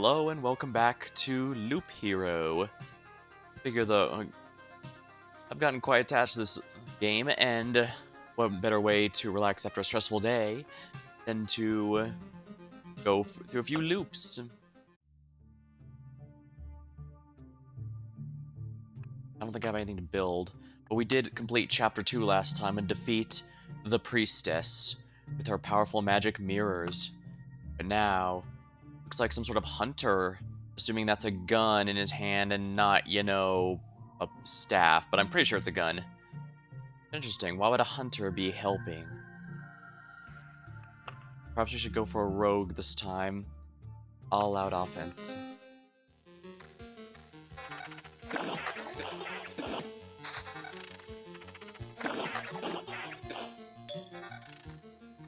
Hello and welcome back to Loop Hero. Figure I've gotten quite attached to this game, and what better way to relax after a stressful day than to go through a few loops? I don't think I have anything to build, but we did complete Chapter 2 last time and defeat the Priestess with her powerful magic mirrors. But now, looks like some sort of hunter, assuming that's a gun in his hand and not, a staff, but I'm pretty sure it's a gun. Interesting. Why would a hunter be helping? Perhaps we should go for a rogue this time. All out offense.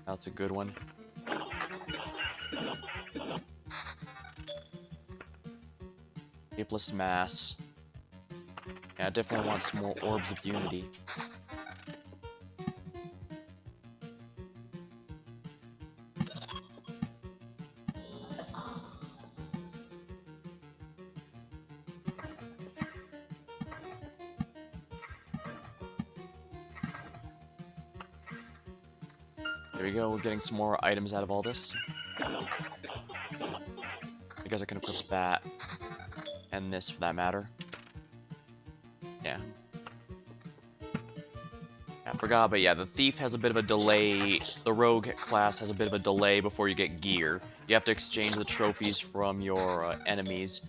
That's a good one. Shapeless mass. Yeah, I definitely want some more orbs of unity. There we go, we're getting some more items out of all this. I guess I can equip that. And this, for that matter. Yeah. I forgot, but yeah, the thief has a bit of a delay. The rogue class has a bit of a delay before you get gear. You have to exchange the trophies from your enemies.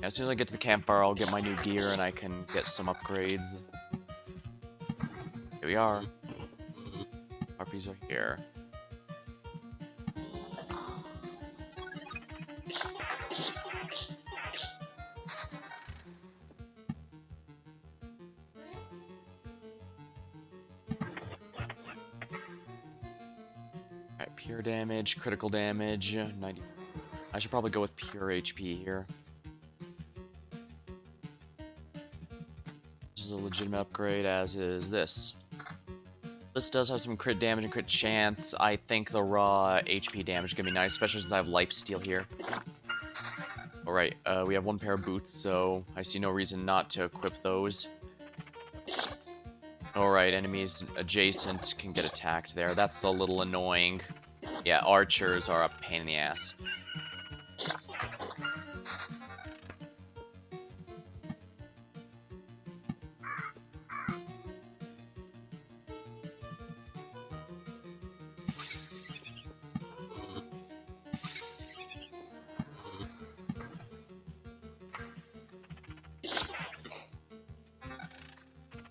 As soon as I get to the campfire, I'll get my new gear and I can get some upgrades. Here we are. Harpies are here. Alright, pure damage, critical damage, 90. I should probably go with pure HP here. This is a legitimate upgrade, as is this. This does have some crit damage and crit chance. I think the raw HP damage is going to be nice, especially since I have lifesteal here. Alright, we have one pair of boots, so I see no reason not to equip those. Alright, enemies adjacent can get attacked there. That's a little annoying. Yeah, archers are a pain in the ass.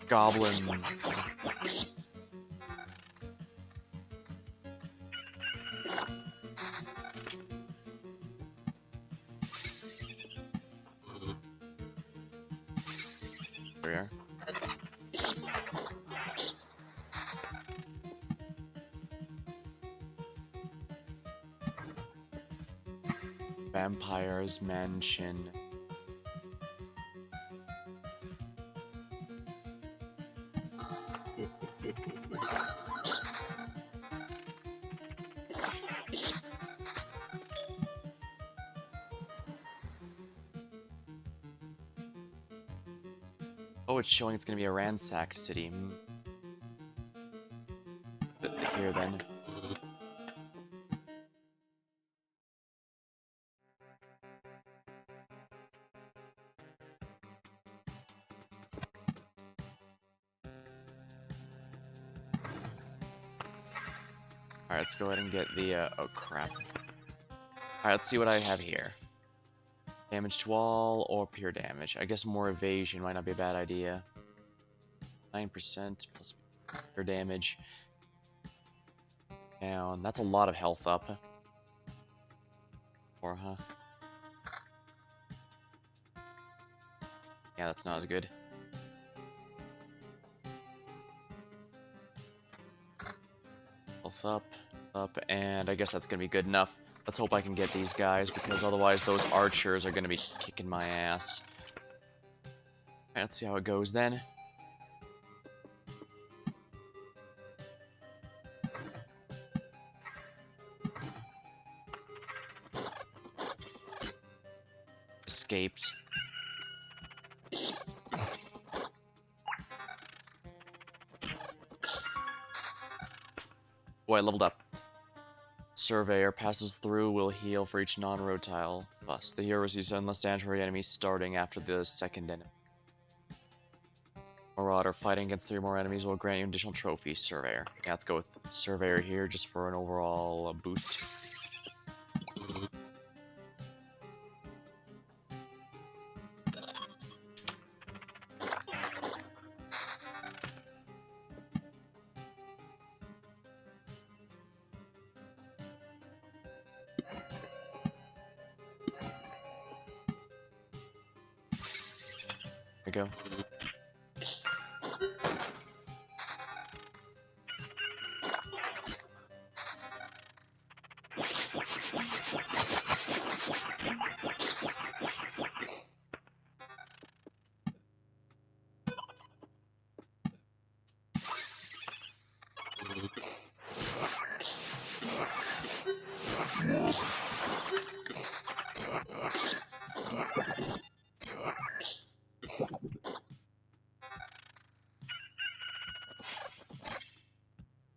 Goblin. There we are. Vampire's Mansion. Oh, it's showing it's gonna be a ransacked city. Here then. Alright, let's go ahead and get the, oh crap. Alright, let's see what I have here. Damage to all, or pure damage. I guess more evasion might not be a bad idea. 9% plus pure damage. Down. That's a lot of health up. Or, huh? Yeah, that's not as good. Health up, and I guess that's gonna be good enough. Let's hope I can get these guys, because otherwise those archers are gonna be kicking my ass. Alright, let's see how it goes then. Escaped. Oh, I leveled up. Surveyor passes through, will heal for each non-road tile. Fuss. The hero receives endless damage for enemies starting after the second enemy. Marauder, fighting against 3 more enemies will grant you additional trophies. Surveyor. Yeah, let's go with Surveyor here just for an overall boost. There we go.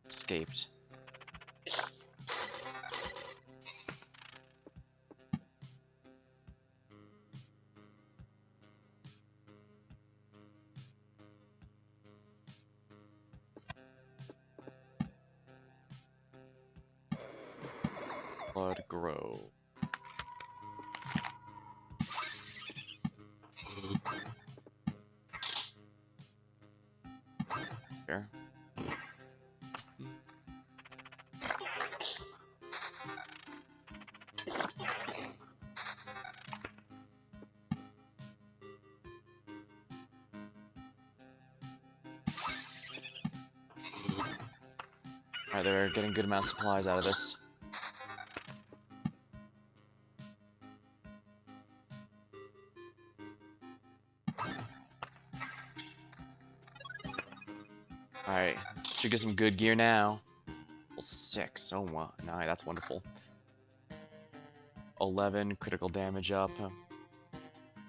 Escaped. Blood grow. Here. Alright, they're getting good amount of supplies out of this. Alright, should get some good gear now. Level 6, oh wow, nah, that's wonderful. 11, critical damage up.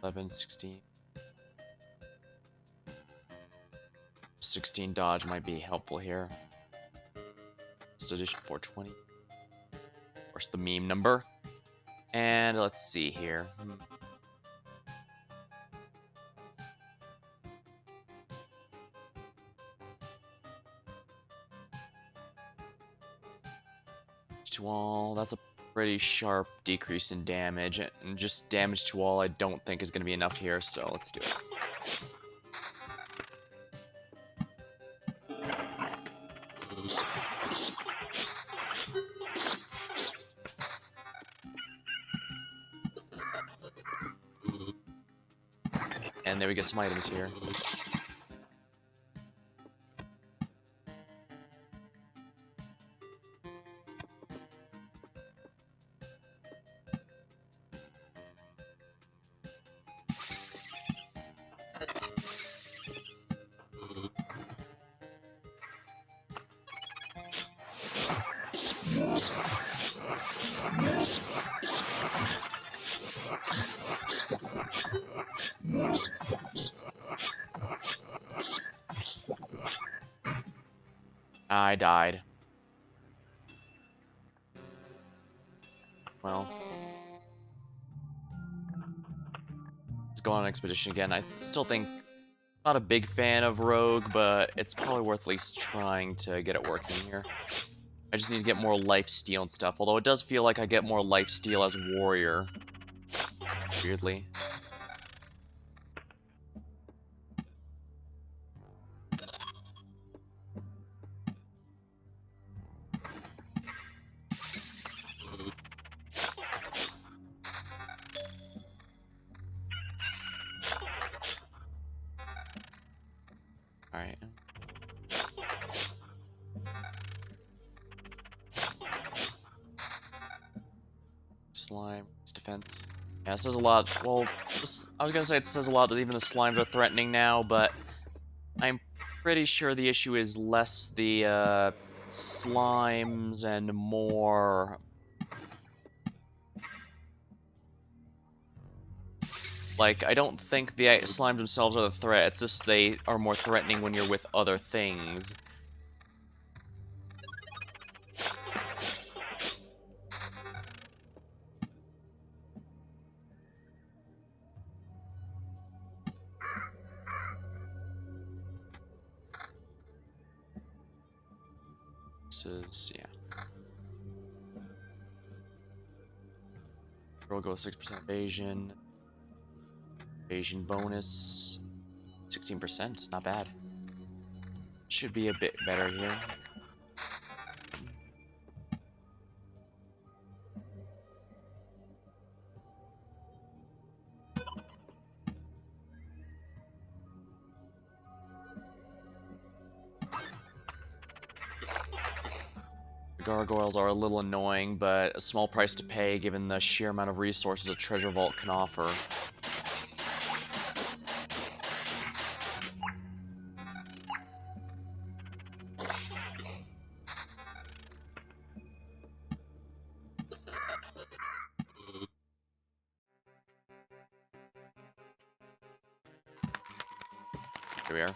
11, 16. 16 dodge might be helpful here. It's edition 420. Where's the meme number? And let's see here. To all, that's a pretty sharp decrease in damage, and just damage to all I don't think is going to be enough here, so let's do it. And there we get some items here. I died. Well. Let's go on an expedition again. I still think, not a big fan of Rogue, but it's probably worth at least trying to get it working here. I just need to get more lifesteal and stuff, although it does feel like I get more lifesteal as Warrior. Weirdly. defense. Yeah, it says a lot. Well, I was gonna say it says a lot that even the slimes are threatening now, but I'm pretty sure the issue is less the slimes and more... Like, I don't think the slimes themselves are the threat, it's just they are more threatening when you're with other things. This is, yeah. Roll go with 6% evasion. Evasion bonus. 16%, not bad. Should be a bit better here. The gargoyles are a little annoying, but a small price to pay given the sheer amount of resources a treasure vault can offer. Here we are.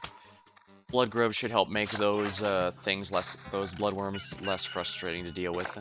Blood Grove should help make those things less, those bloodworms less frustrating to deal with.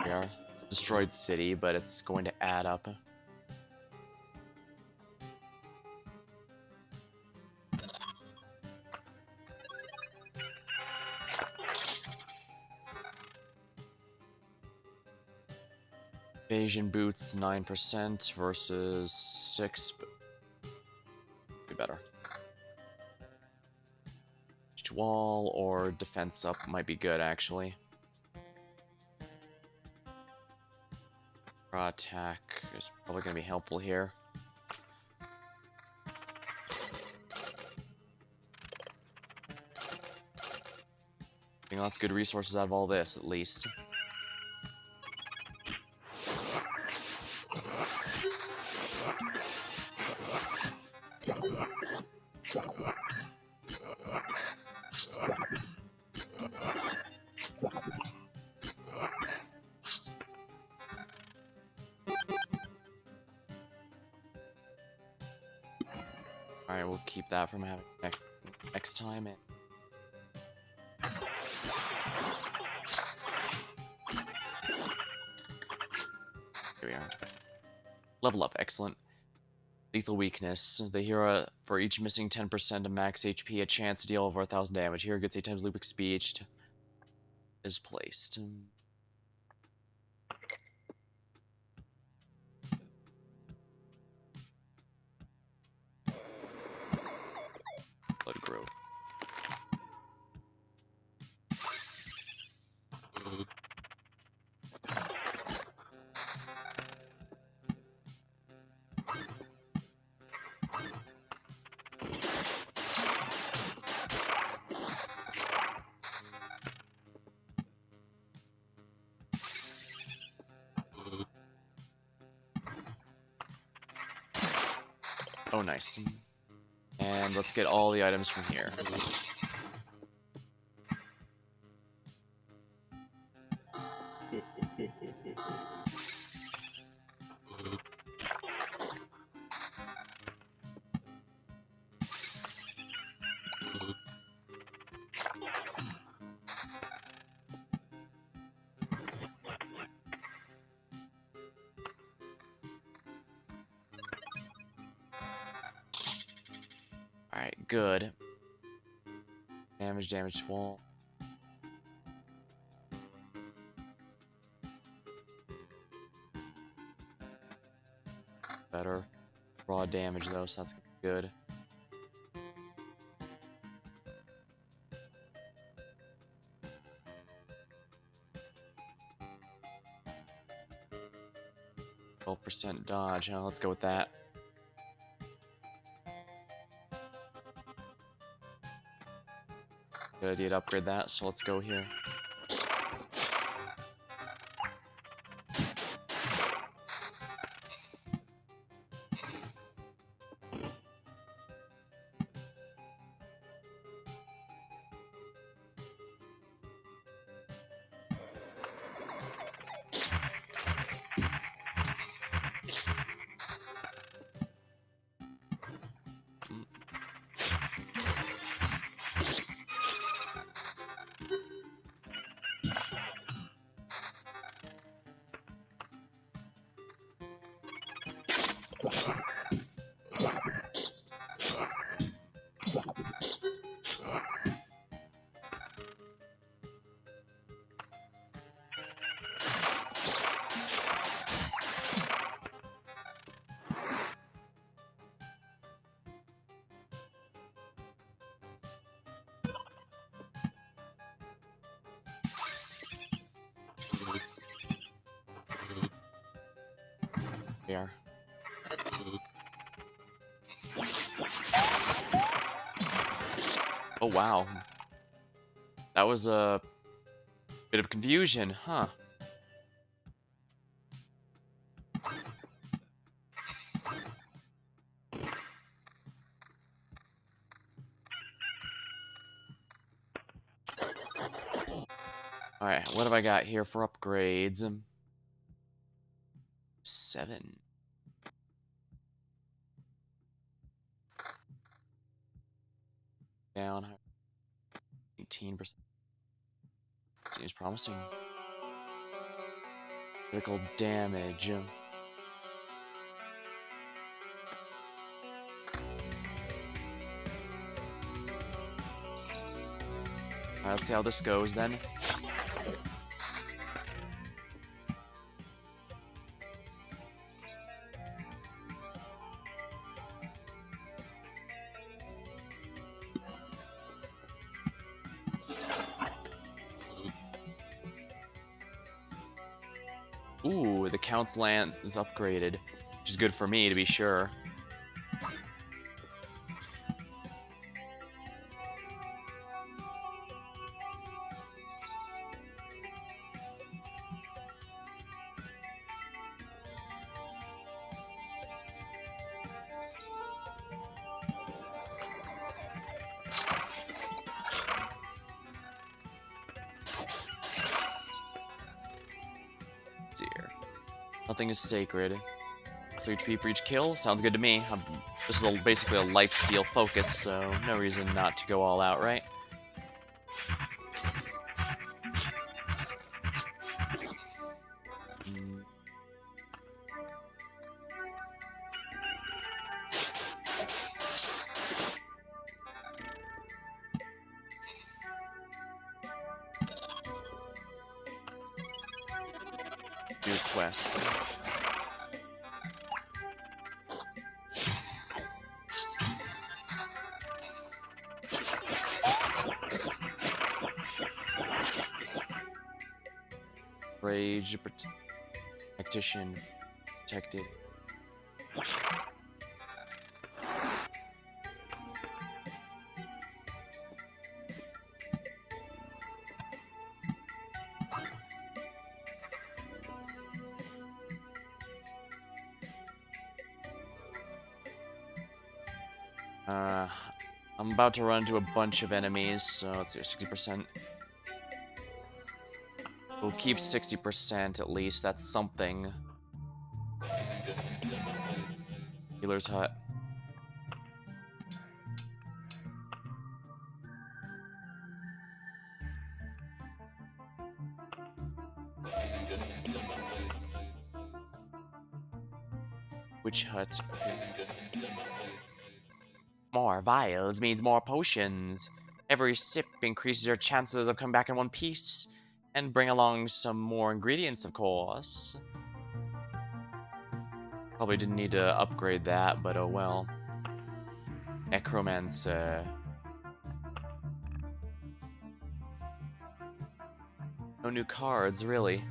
We are. It's a destroyed city, but it's going to add up. Evasion boots 9% versus 6. Be better. Wall or defense up might be good, actually. Raw attack is probably going to be helpful here. Getting lots of good resources out of all this, at least. Alright, we'll keep that from having next time. Here we are. Level up, excellent. Lethal weakness. The hero, for each missing 10% of max HP, a chance to deal over 1,000 damage. Hero gets 8 times loop speed is placed. Blood Grove. Oh, nice. And let's get all the items from here. Alright, good. Damage wall. Better. raw damage though, so that's good. %, dodge. Let's go with that. Good idea to upgrade that, so let's go here. Here. Oh wow. That was a bit of confusion, huh? Alright, what have I got here for upgrades? 7. Down 18%. Seems promising. Critical damage. Alright, let's see how this goes then. Ooh, the Count's Land is upgraded, which is good for me to be sure. Dear. Nothing is sacred. 3 HP for each kill? Sounds good to me. This is basically a lifesteal focus, so no reason not to go all out, right? New quest. Rage, Tactician, protected. I'm about to run into a bunch of enemies, so let's see, 60%. We'll keep 60% at least, that's something. Healer's Hut. Witch Hut. More vials means more potions. Every sip increases your chances of coming back in one piece. And bring along some more ingredients, of course. Probably didn't need to upgrade that, but oh well. Necromancer. No new cards, really.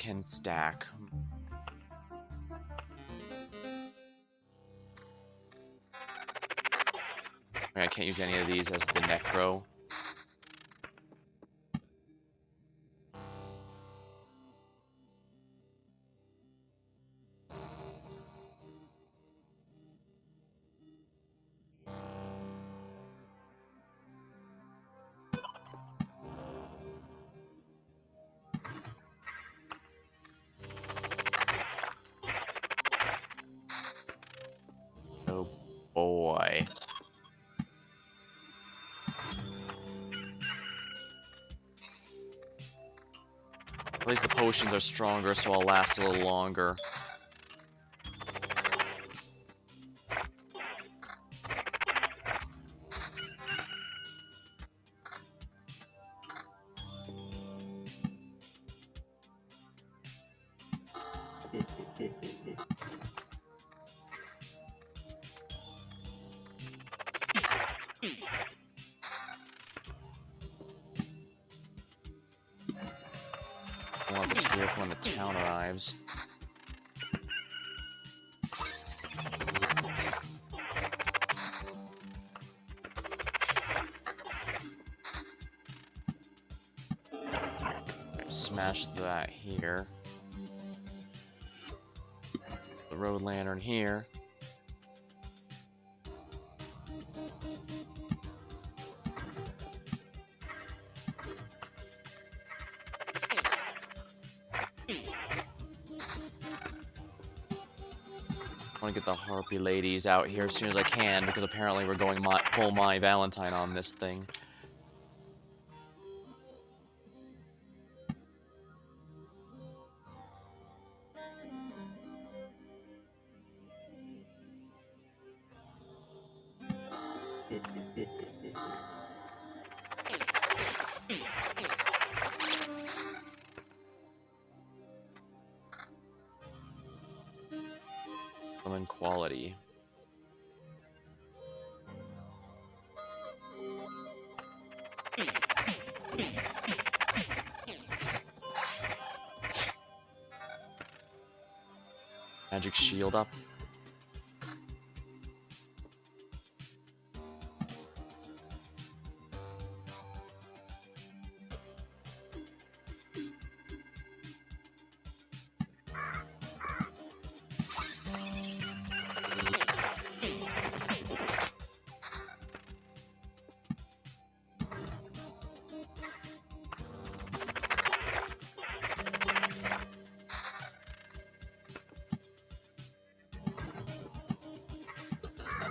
Can stack. I can't use any of these as the Necro. Oh boy. At least the potions are stronger, so I'll last a little longer. I want this here for when the town arrives. Okay, smash that here. The road lantern here. I want to get the Harpy ladies out here as soon as I can, because apparently we're going full My Valentine on this thing. Quality. Magic shield up.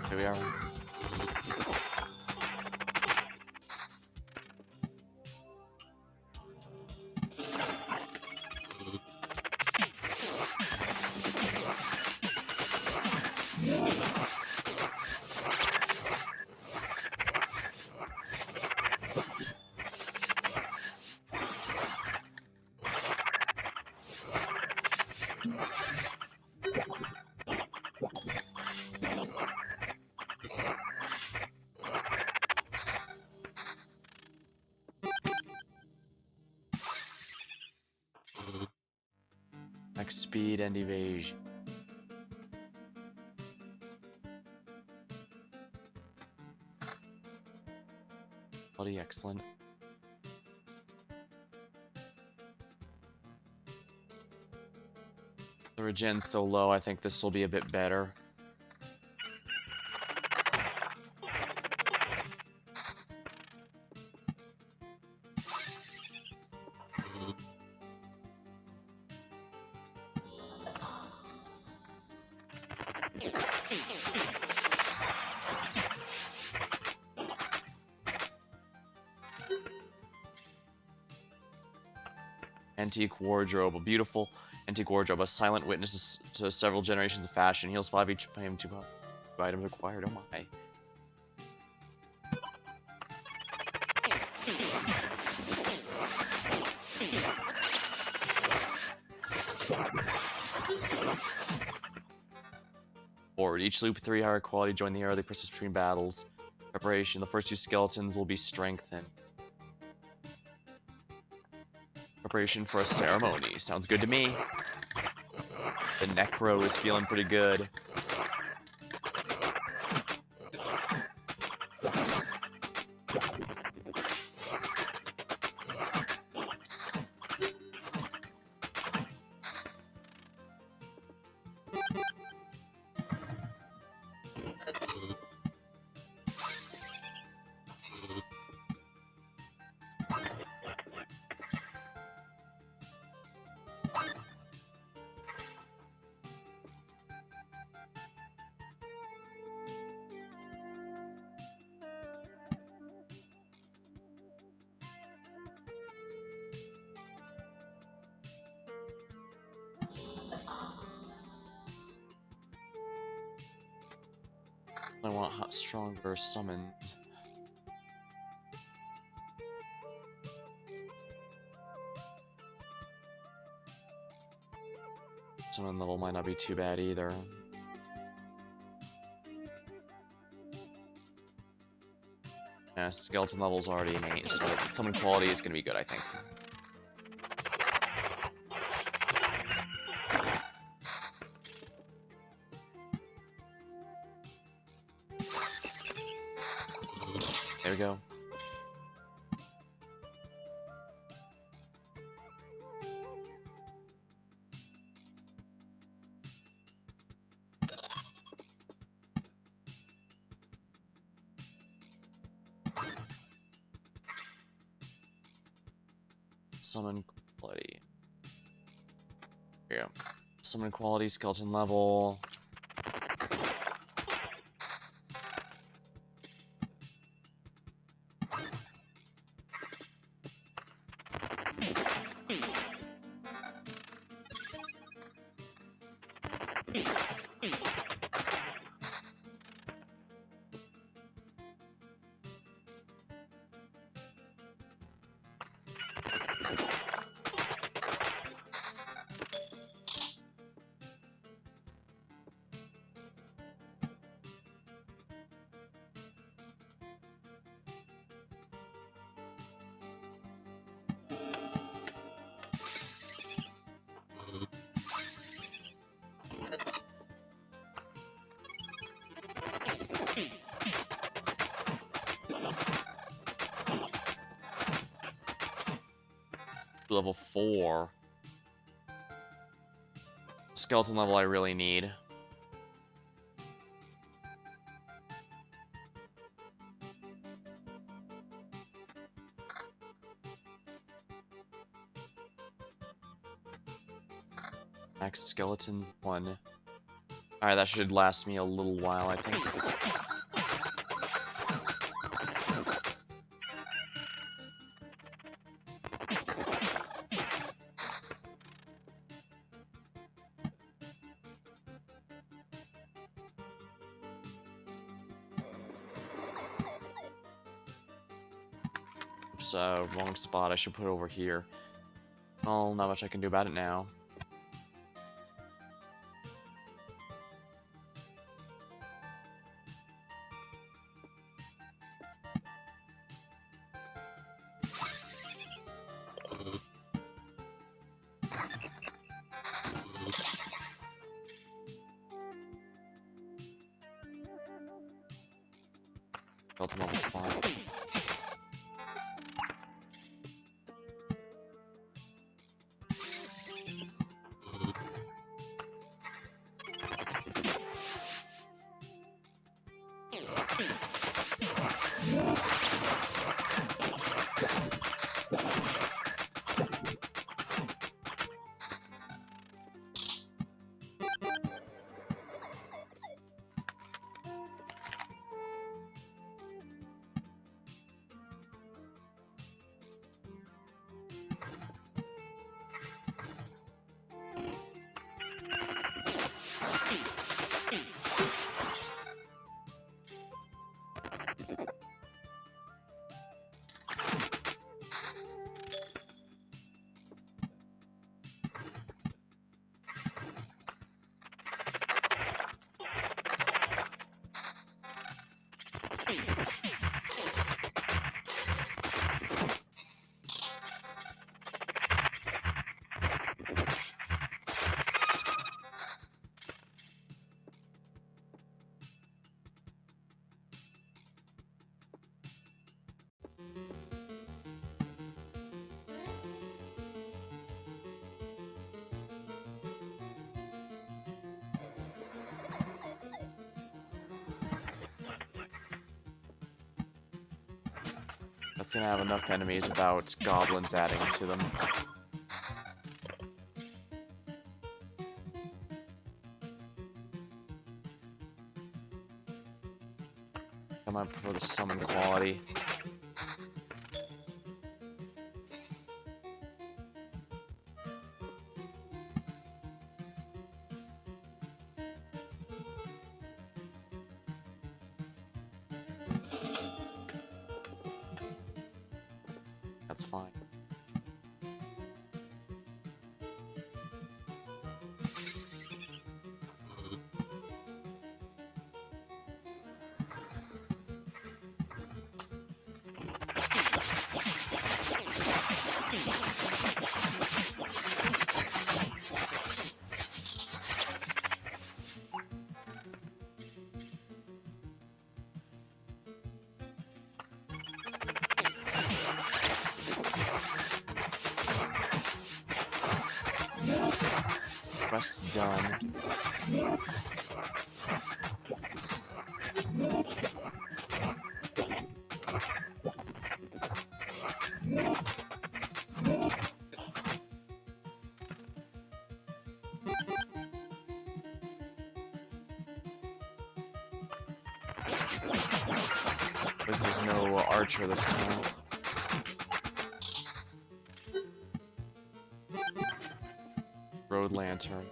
Here we are. Max speed and evasion. Quality excellent. The regen's so low, I think this will be a bit better. Antique wardrobe, a beautiful antique wardrobe, a silent witness to several generations of fashion. Heals 5 each time, 2 items acquired. Oh my. Forward. Each loop 3 higher quality. Join the air. They persist between battles. Preparation. The first 2 skeletons will be strengthened. Preparation for a ceremony. Sounds good to me. The Necro is feeling pretty good. I want stronger summons. Summon level might not be too bad either. Yeah, skeleton level's already an 8, so summon quality is gonna be good, I think. There we go. Summon quality. Here we go. Summon quality, skeleton level. Level 4. Skeleton level I really need. Max skeletons 1. Alright, that should last me a little while, I think. Oops, wrong spot. I should put it over here. Well, not much I can do about it now. Skeleton level's fine. That's gonna have enough enemies without goblins adding to them. I might prefer the summon quality. That's fine. Quest's done. Because there's no archer this time. Road lantern.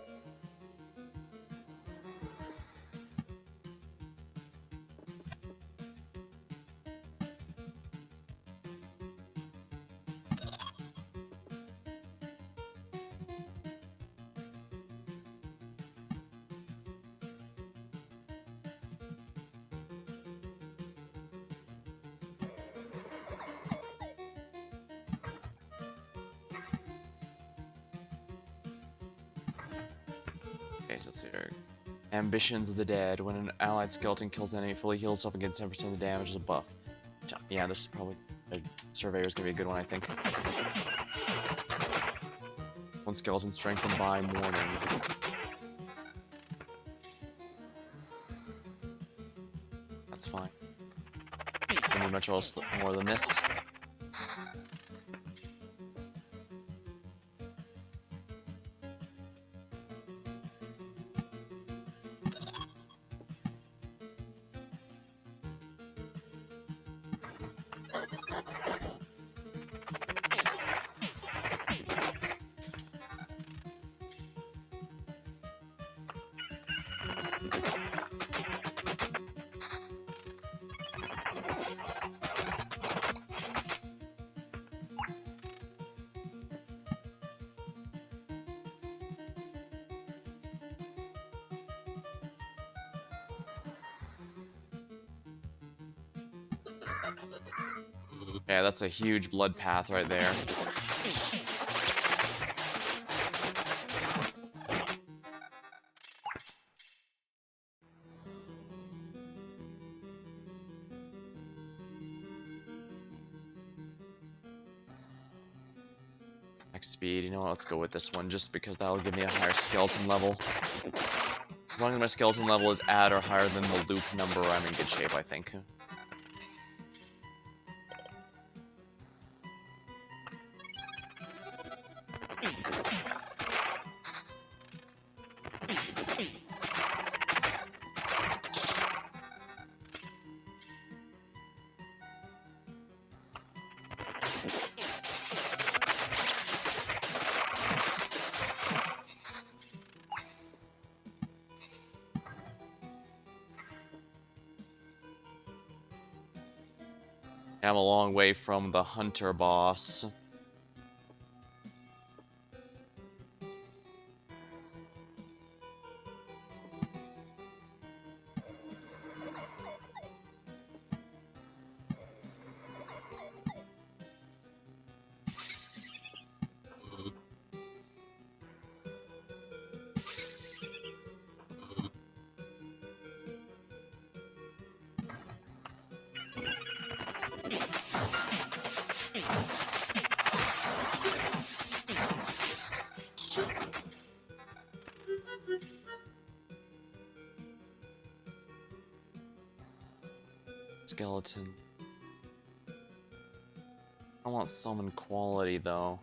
Okay, let's see here. Ambitions of the Dead. When an allied skeleton kills an enemy, fully heals itself and gets 10% of the damage as a buff. Yeah, this is probably... a Surveyor's gonna be a good one, I think. One skeleton strengthened by morning. That's fine. Don't need much else more than this. Yeah, that's a huge blood path right there. Max speed, you know what, let's go with this one just because that'll give me a higher skeleton level. As long as my skeleton level is at or higher than the loop number, I'm in good shape, I think. I'm a long way from the hunter boss. Skeleton. want summon quality, though.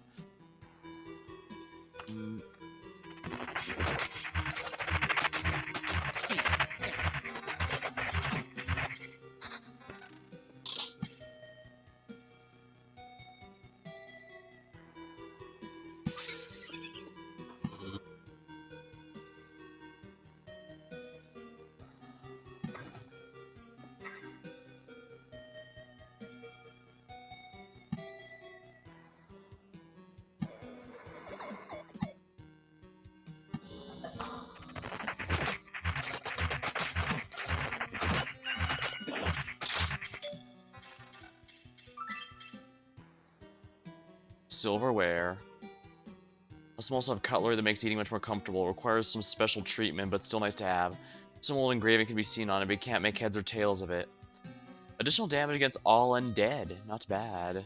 Silverware. Some also have cutlery that makes eating much more comfortable. Requires some special treatment, but still nice to have. Some old engraving can be seen on it, but you can't make heads or tails of it. Additional damage against all undead. Not bad.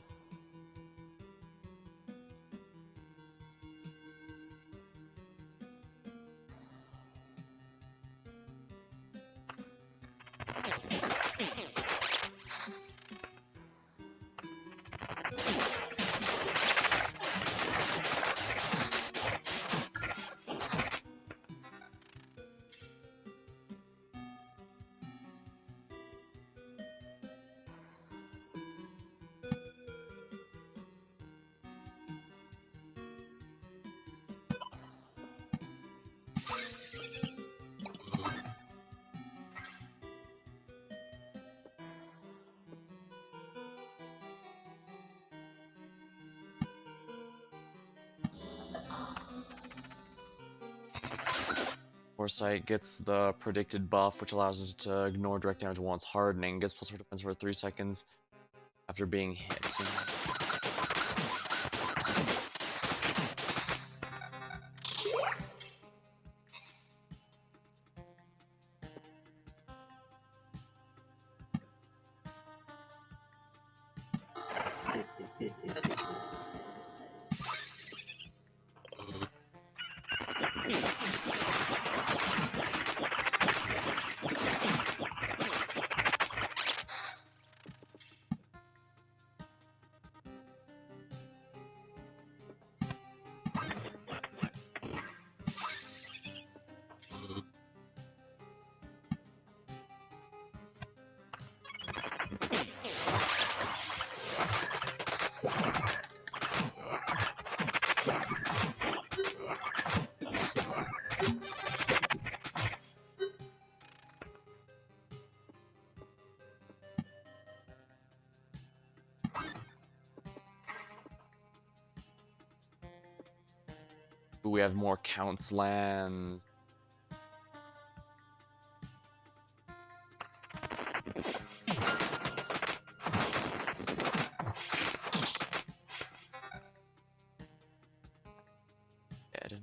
Foresight gets the predicted buff, which allows us to ignore direct damage once hardening. Gets plus 4 defense for 3 seconds after being hit. We have more Count's lands. Dead.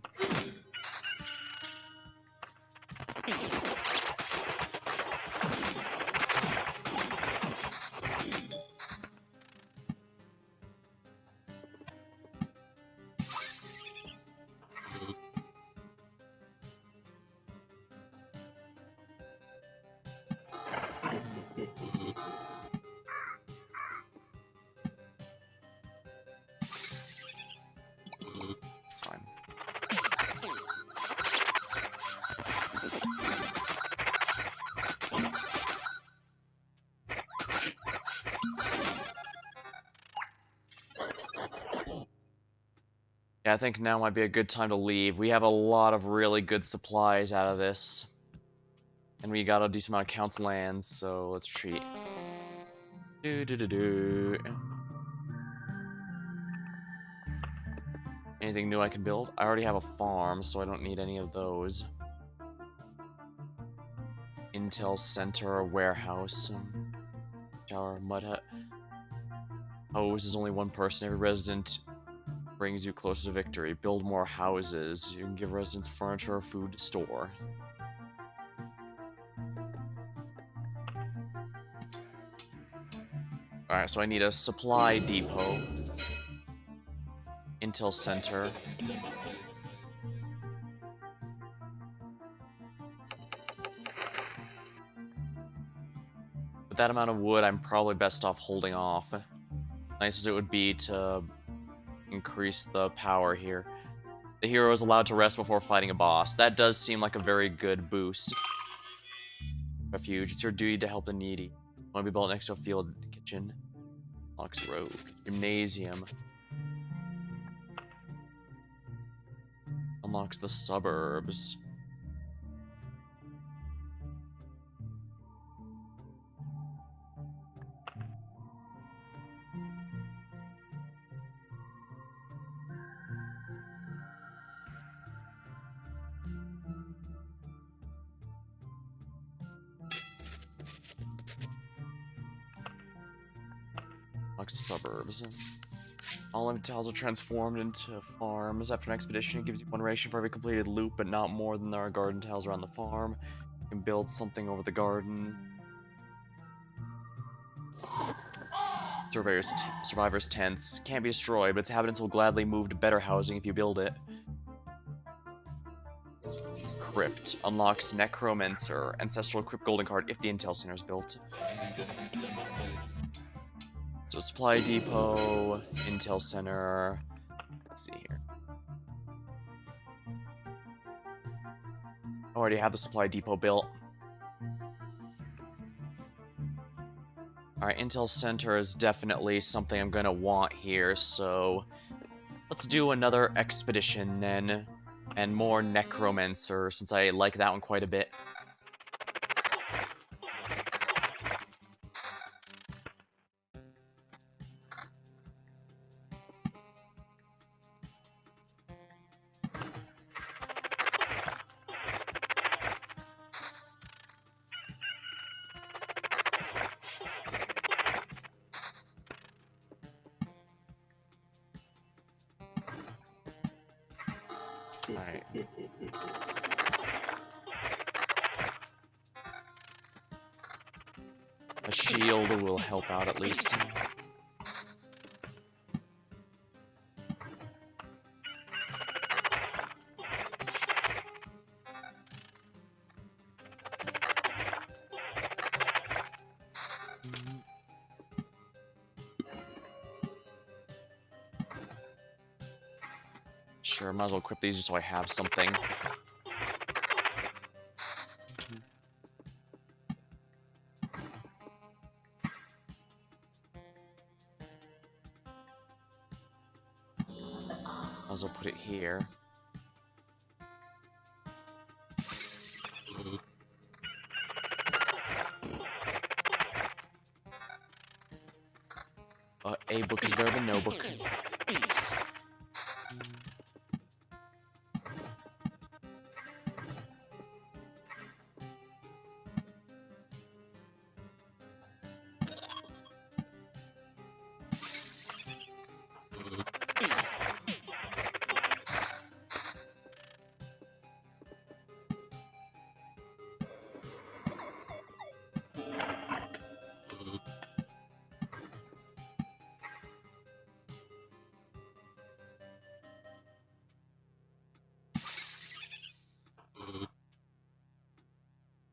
It's fine. Yeah, I think now might be a good time to leave. We have a lot of really good supplies out of this. And we got a decent amount of Count's lands, so let's retreat. Do. Anything new I can build? I already have a farm, so I don't need any of those. Intel Center or warehouse. Shower, mud hut. Hose is only one person. Every resident brings you closer to victory. Build more houses. You can give residents furniture or food to store. Alright, so I need a supply depot. Intel Center. With that amount of wood, I'm probably best off holding off nice as it would be to increase the power here. The hero is allowed to rest before fighting a boss. That does seem like a very good boost. Refuge. It's your duty to help the needy. Want to be built next to a field kitchen. Locks Road. Gymnasium. Unlocks the suburbs. Unlocks suburbs. All empty tiles are transformed into farms. After an expedition, it gives you 1 ration for every completed loop, but not more than there are garden tiles around the farm. You can build something over the gardens. Survivors' tents. Can't be destroyed, but its inhabitants will gladly move to better housing if you build it. Crypt. Unlocks Necromancer. Ancestral Crypt Golden Card if the Intel Center is built. So Supply Depot, Intel Center. Let's see here. I already have the Supply Depot built. Alright, Intel Center is definitely something I'm gonna want here, so let's do another expedition then, and more Necromancer, since I like that one quite a bit. Alright. A shield will help out at least. Sure, might as well equip these just so I have something. Might as well put it here. A book is better than no book.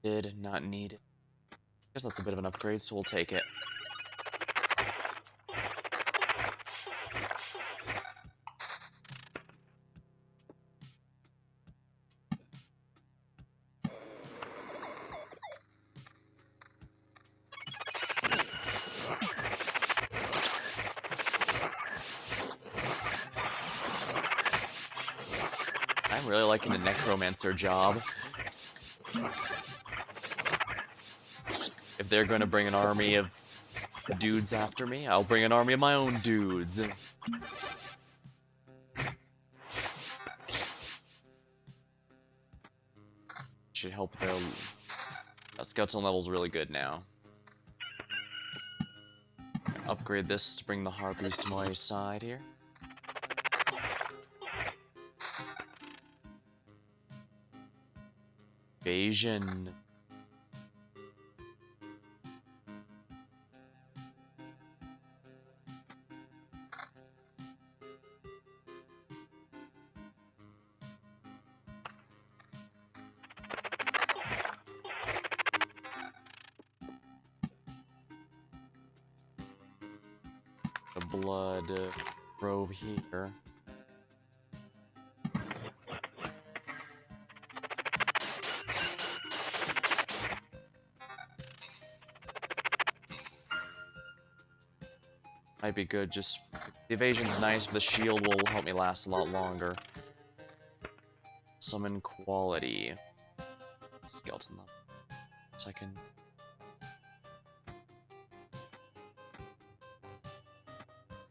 Did not need it. Guess that's a bit of an upgrade, so we'll take it. I'm really liking the Necromancer job. If they're going to bring an army of dudes after me, I'll bring an army of my own dudes. Should help their... skeleton level's really good now. Upgrade this to bring the harpies to my side here. Invasion. blood grove here. Might be good, just... The evasion's nice, but the shield will help me last a lot longer. Summon quality. Skeleton level. Second.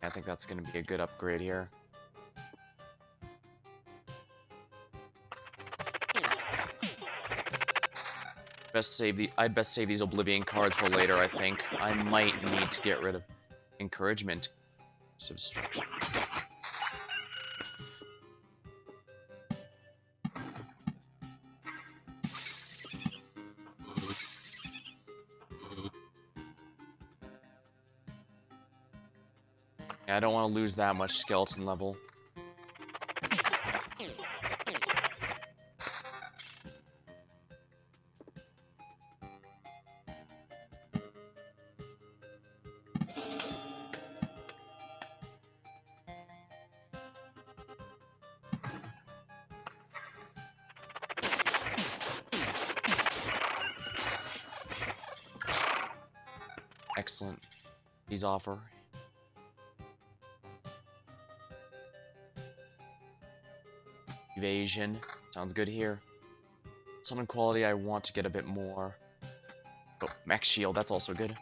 I think that's going to be a good upgrade here. I'd best save these Oblivion cards for later, I think. I might need to get rid of Encouragement. Substruction. Yeah, I don't want to lose that much skeleton level. Excellent. These offer. Evasion. Sounds good here. Summon quality, I want to get a bit more. Oh, max shield, that's also good.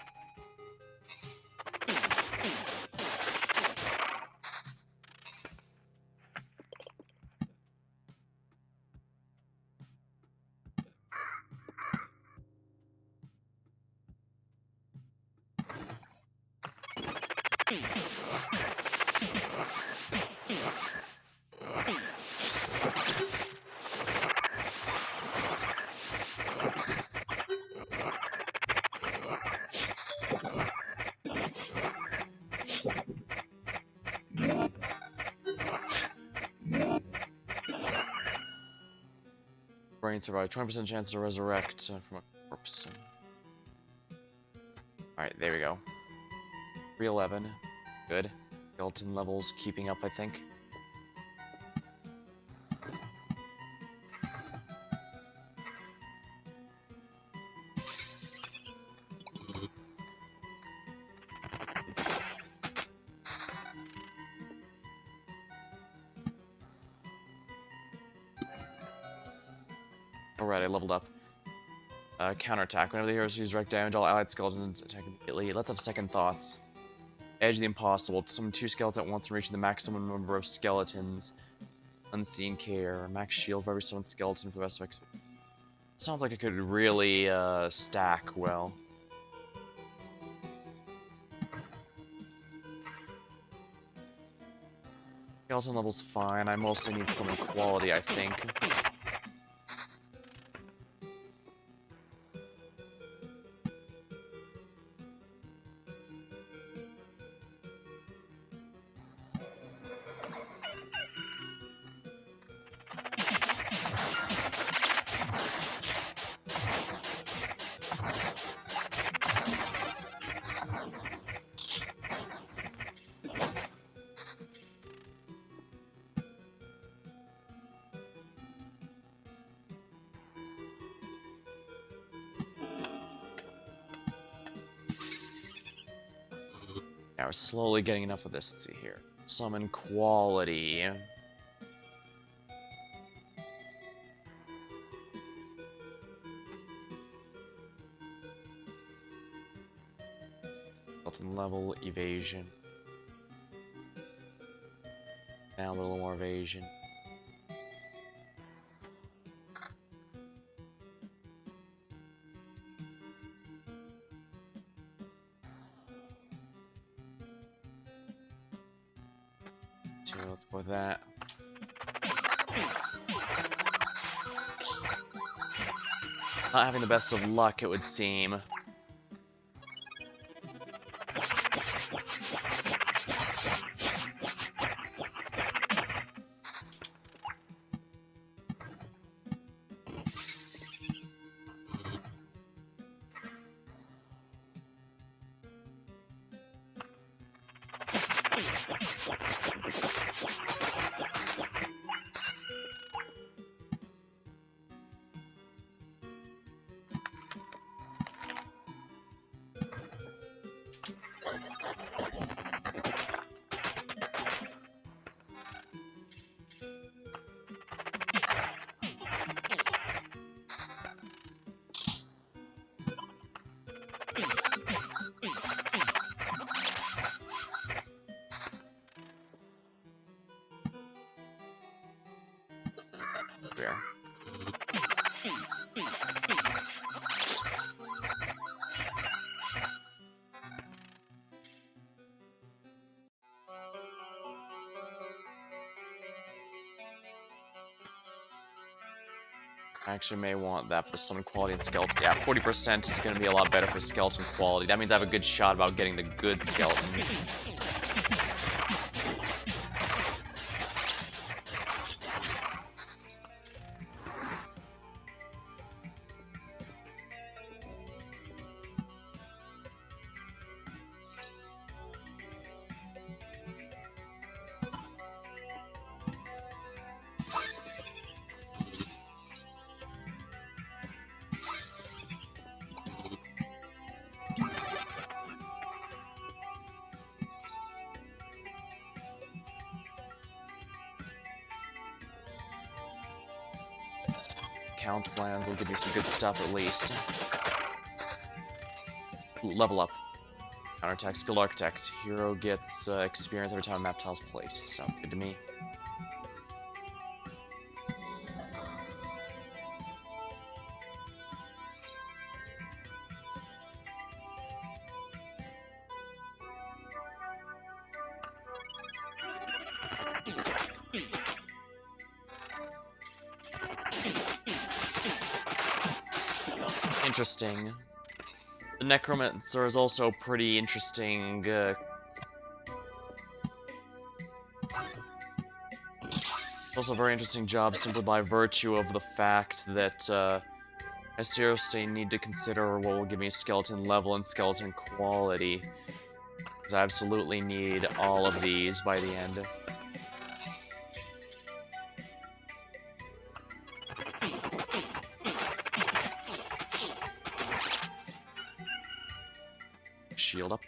Brain survive. 20% chance to resurrect from a corpse. Alright, there we go. 311. Good. Skeleton levels keeping up, I think. Alright, I leveled up. Counterattack. Whenever the heroes use direct damage, all allied skeletons attack immediately. Let's have second thoughts. Edge of the impossible. Summon 2 skeletons at once and reach the maximum number of skeletons. Unseen care. Max shield for every summoned skeleton for the rest of XP. Sounds like it could really stack well. Skeleton level's fine. I mostly need some quality, I think. Now we're slowly getting enough of this. Let's see here. Summon quality. Skeleton level, evasion. Now a little more evasion. So let's go with that. Not having the best of luck, it would seem. I actually may want that for summon quality and skeleton. Yeah, 40% is going to be a lot better for skeleton quality. That means I have a good shot about getting the good skeletons. Counts lands will give me some good stuff at least. Ooh, level up. Counterattack, Skill Architect. Hero gets experience every time a map tile is placed. Sounds good to me. Interesting. The Necromancer is also pretty interesting. Also a very interesting job simply by virtue of the fact that I seriously need to consider what will give me skeleton level and skeleton quality. Because I absolutely need all of these by the end. Shield up.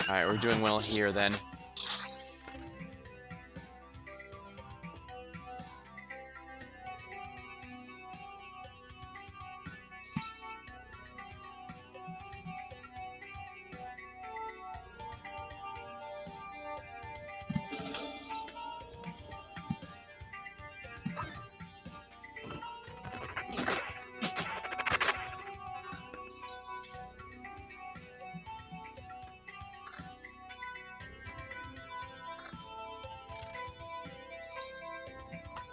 Alright, we're doing well here then.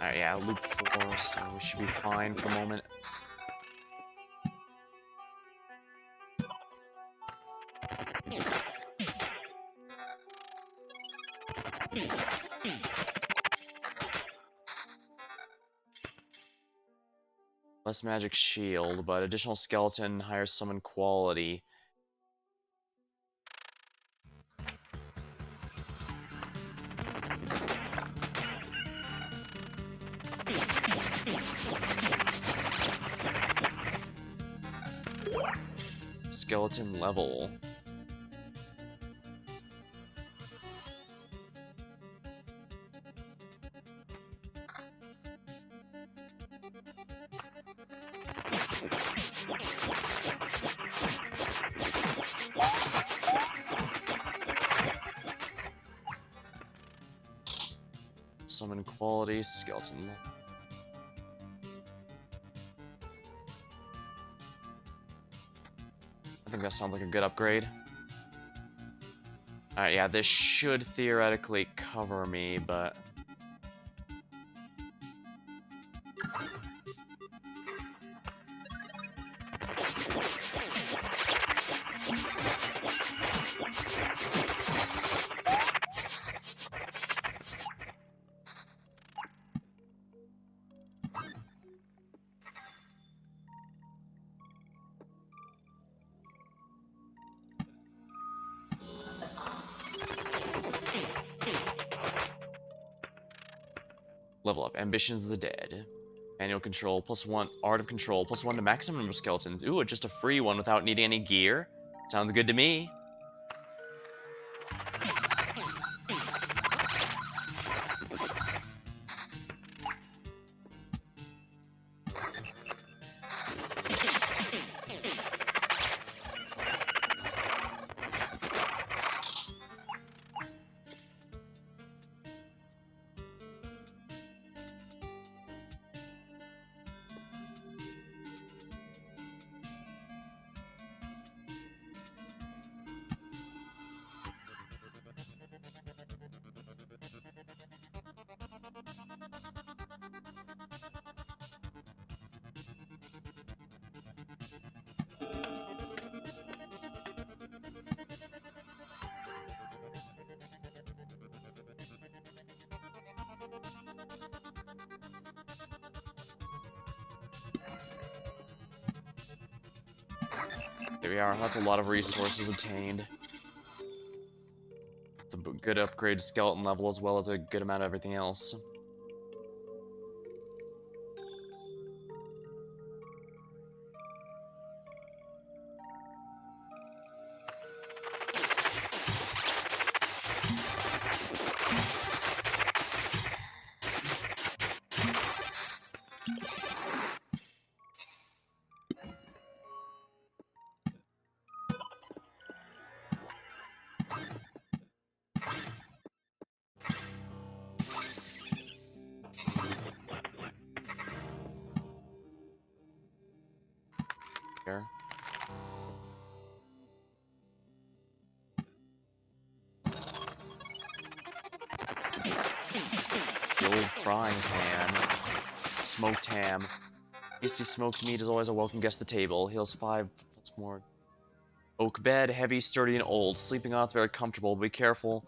Alright, yeah, loop 4, so we should be fine for the moment. Less magic shield, but additional skeleton, higher summon quality. Skeleton level. Summon quality, skeleton level. I think that sounds like a good upgrade. Alright, yeah, this should theoretically cover me, but... Level up. Ambitions of the Dead. Manual control, +1. Art of control, +1 to maximum number of skeletons. Ooh, it's just a free one without needing any gear. Sounds good to me. There we are. That's a lot of resources obtained. It's a good upgrade skeleton level as well as a good amount of everything else. Here. The old frying pan. Smoked ham. Tasty smoked meat is always a welcome guest at the table. Heals 5, that's more. Oak bed, heavy, sturdy, and old. Sleeping on it's very comfortable, but be careful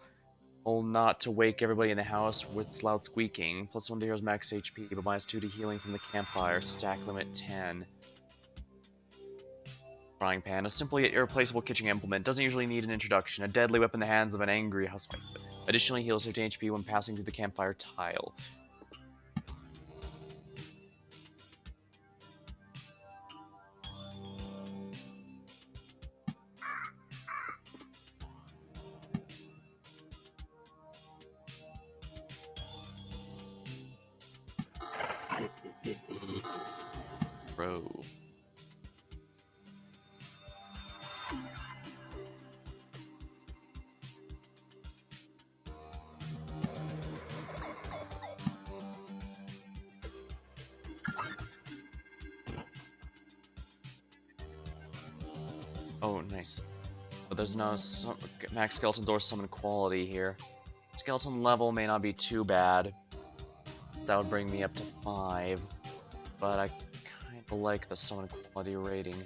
not to wake everybody in the house with loud squeaking. +1 to hero's max HP, but -2 to healing from the campfire. Stack limit 10. Frying pan, a simple yet irreplaceable kitchen implement. Doesn't usually need an introduction. A deadly weapon in the hands of an angry housewife. Additionally, heals 15 HP when passing through the campfire tile. Bro. Oh, nice. But there's no max skeletons or summon quality here. Skeleton level may not be too bad. That would bring me up to 5. But I kinda like the summon quality rating.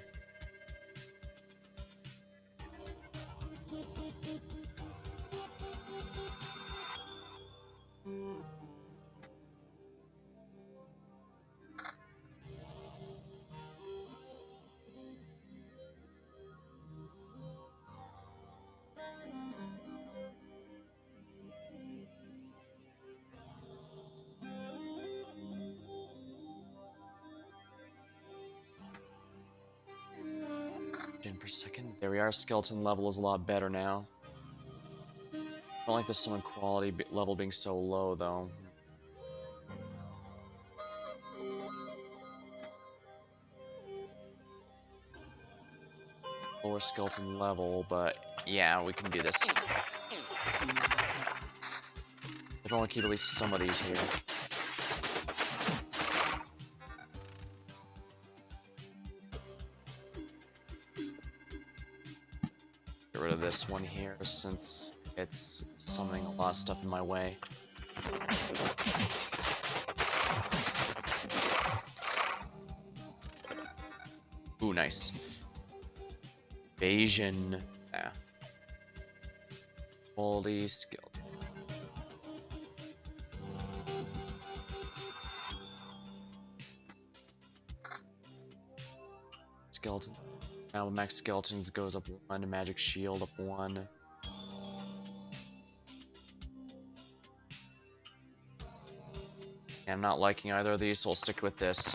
Per second. There we are. Skeleton level is a lot better now. I don't like the summon quality level being so low, though. Lower skeleton level, but yeah, we can do this. I want to keep at least some of these here. Get rid of this one here since it's summoning a lot of stuff in my way. Ooh, nice. Evasion. Yeah. Quality skeleton. Skeleton. Now max skeletons goes up 1, magic shield up 1. I'm not liking either of these, so I'll stick with this.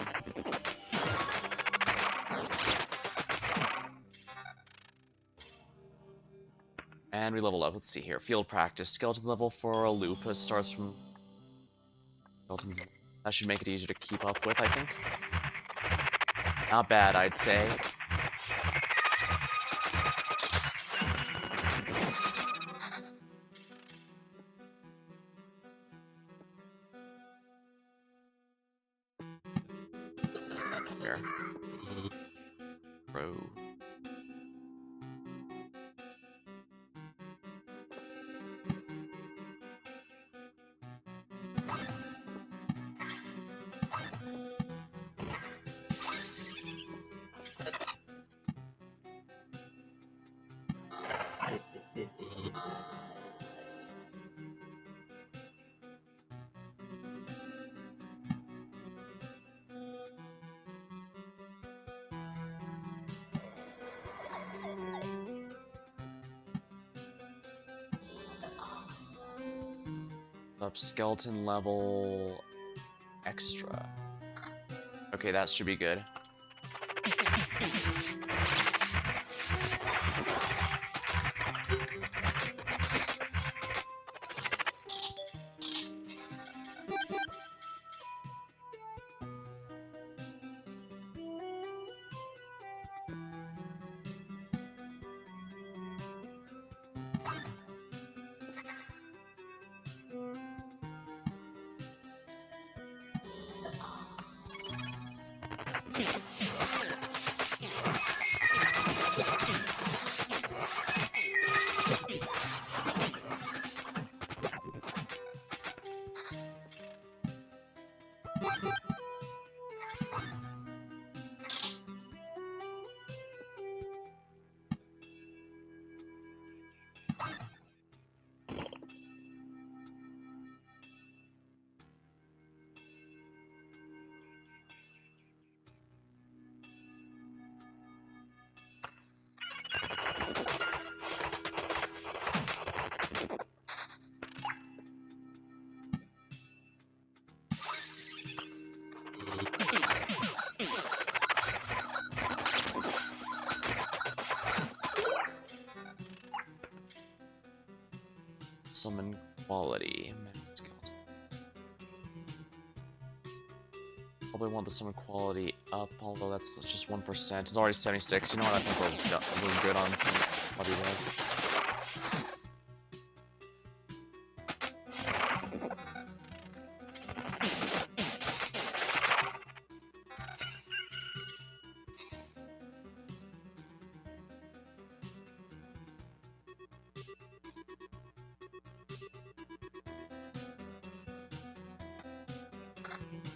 And we level up. Let's see here. Field practice. Skeleton level for a loop. It starts from skeletons. That should make it easier to keep up with, I think. Not bad, I'd say. There. Row. Up skeleton level extra. Okay, that should be good. Summon quality. Probably want the summon quality up, although that's just 1%. It's already 76. You know what? I think we're doing good on some quality there.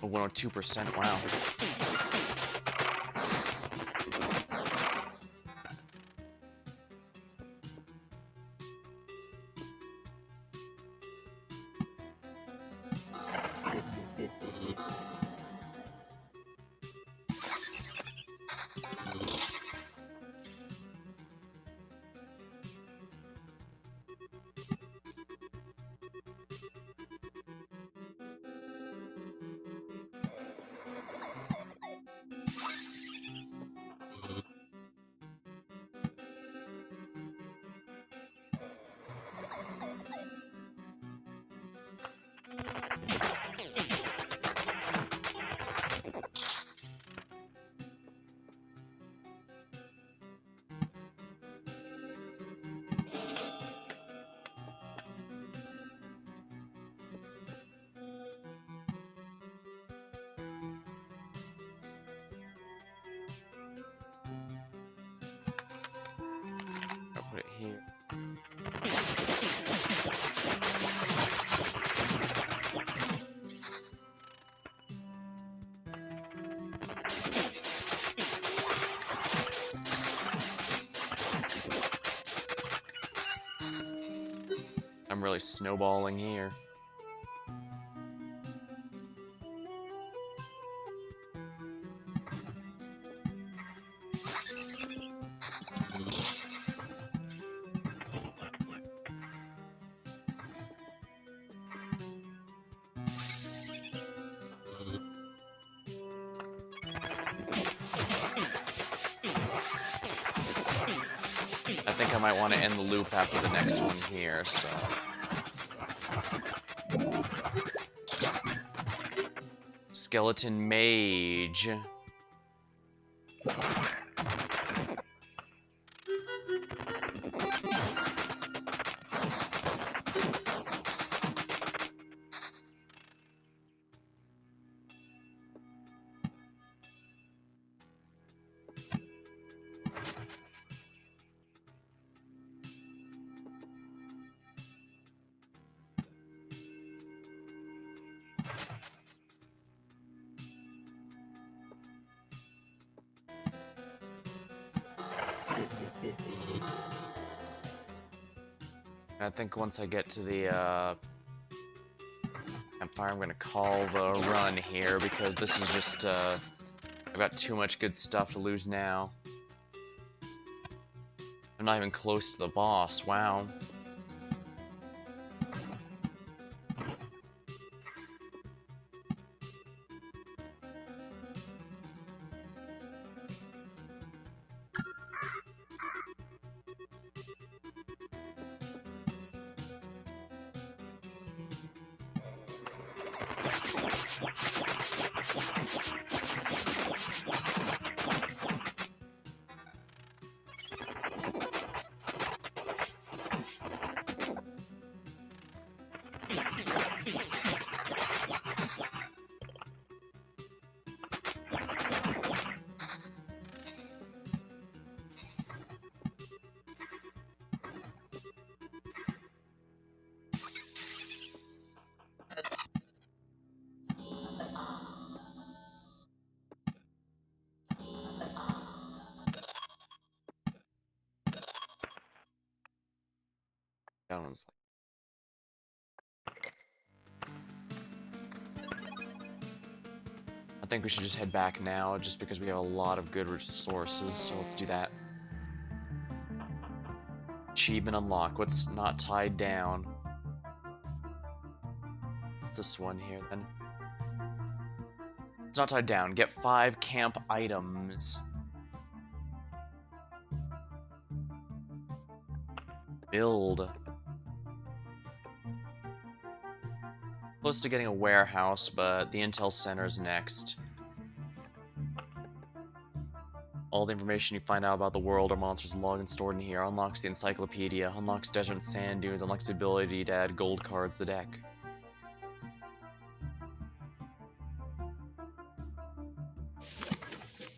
Oh, 102%. Wow. I'll put it here. I'm really snowballing here. I think I might want to end the loop after the next one here, so... Skeleton Mage. I think once I get to the campfire, I'm gonna call the run here, because this is just, I've got too much good stuff to lose now. I'm not even close to the boss, wow. That one's like... I think we should just head back now, just because we have a lot of good resources, so let's do that. Achievement unlock. What's not tied down? What's this one here, then? It's not tied down. Get 5 camp items. Build. Close to getting a warehouse, but the Intel Center's next. All the information you find out about the world or monsters logged and stored in here unlocks the encyclopedia, unlocks desert and sand dunes, unlocks the ability to add gold cards to the deck.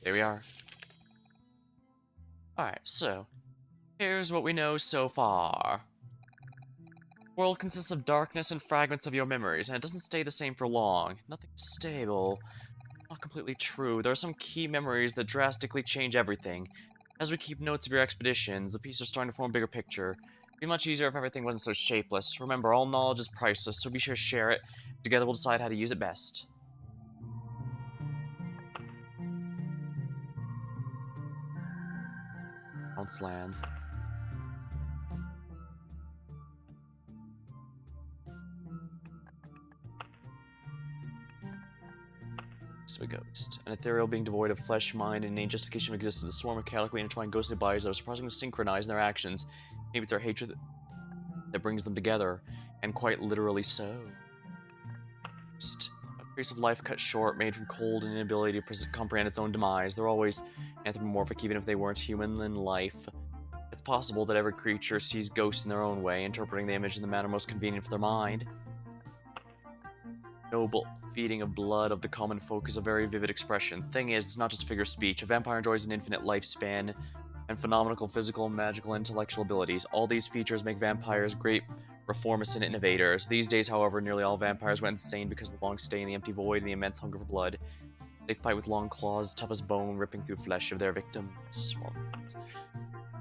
There we are. Alright, so, here's what we know so far. The world consists of darkness and fragments of your memories, and it doesn't stay the same for long. Nothing's stable. Not completely true. There are some key memories that drastically change everything. As we keep notes of your expeditions, the pieces are starting to form a bigger picture. It'd be much easier if everything wasn't so shapeless. Remember, all knowledge is priceless, so be sure to share it. Together we'll decide how to use it best. Bounce lands. A ghost. An ethereal being devoid of flesh, mind, and any justification of existence. A swarm of chaotically intertwined ghostly bodies that are surprisingly synchronized in their actions. Maybe it's our hatred that brings them together, and quite literally so. Ghost. A trace of life cut short, made from cold and inability to comprehend its own demise. They're always anthropomorphic, even if they weren't human in life. It's possible that every creature sees ghosts in their own way, interpreting the image in the manner most convenient for their mind. Noble feeding of blood of the common folk is a very vivid expression. Thing is, it's not just a figure of speech. A vampire enjoys an infinite lifespan and phenomenal physical, magical, and intellectual abilities. All these features make vampires great reformists and innovators. These days, however, nearly all vampires went insane because of the long stay in the empty void and the immense hunger for blood. They fight with long claws, tough as bone, ripping through flesh of their victims.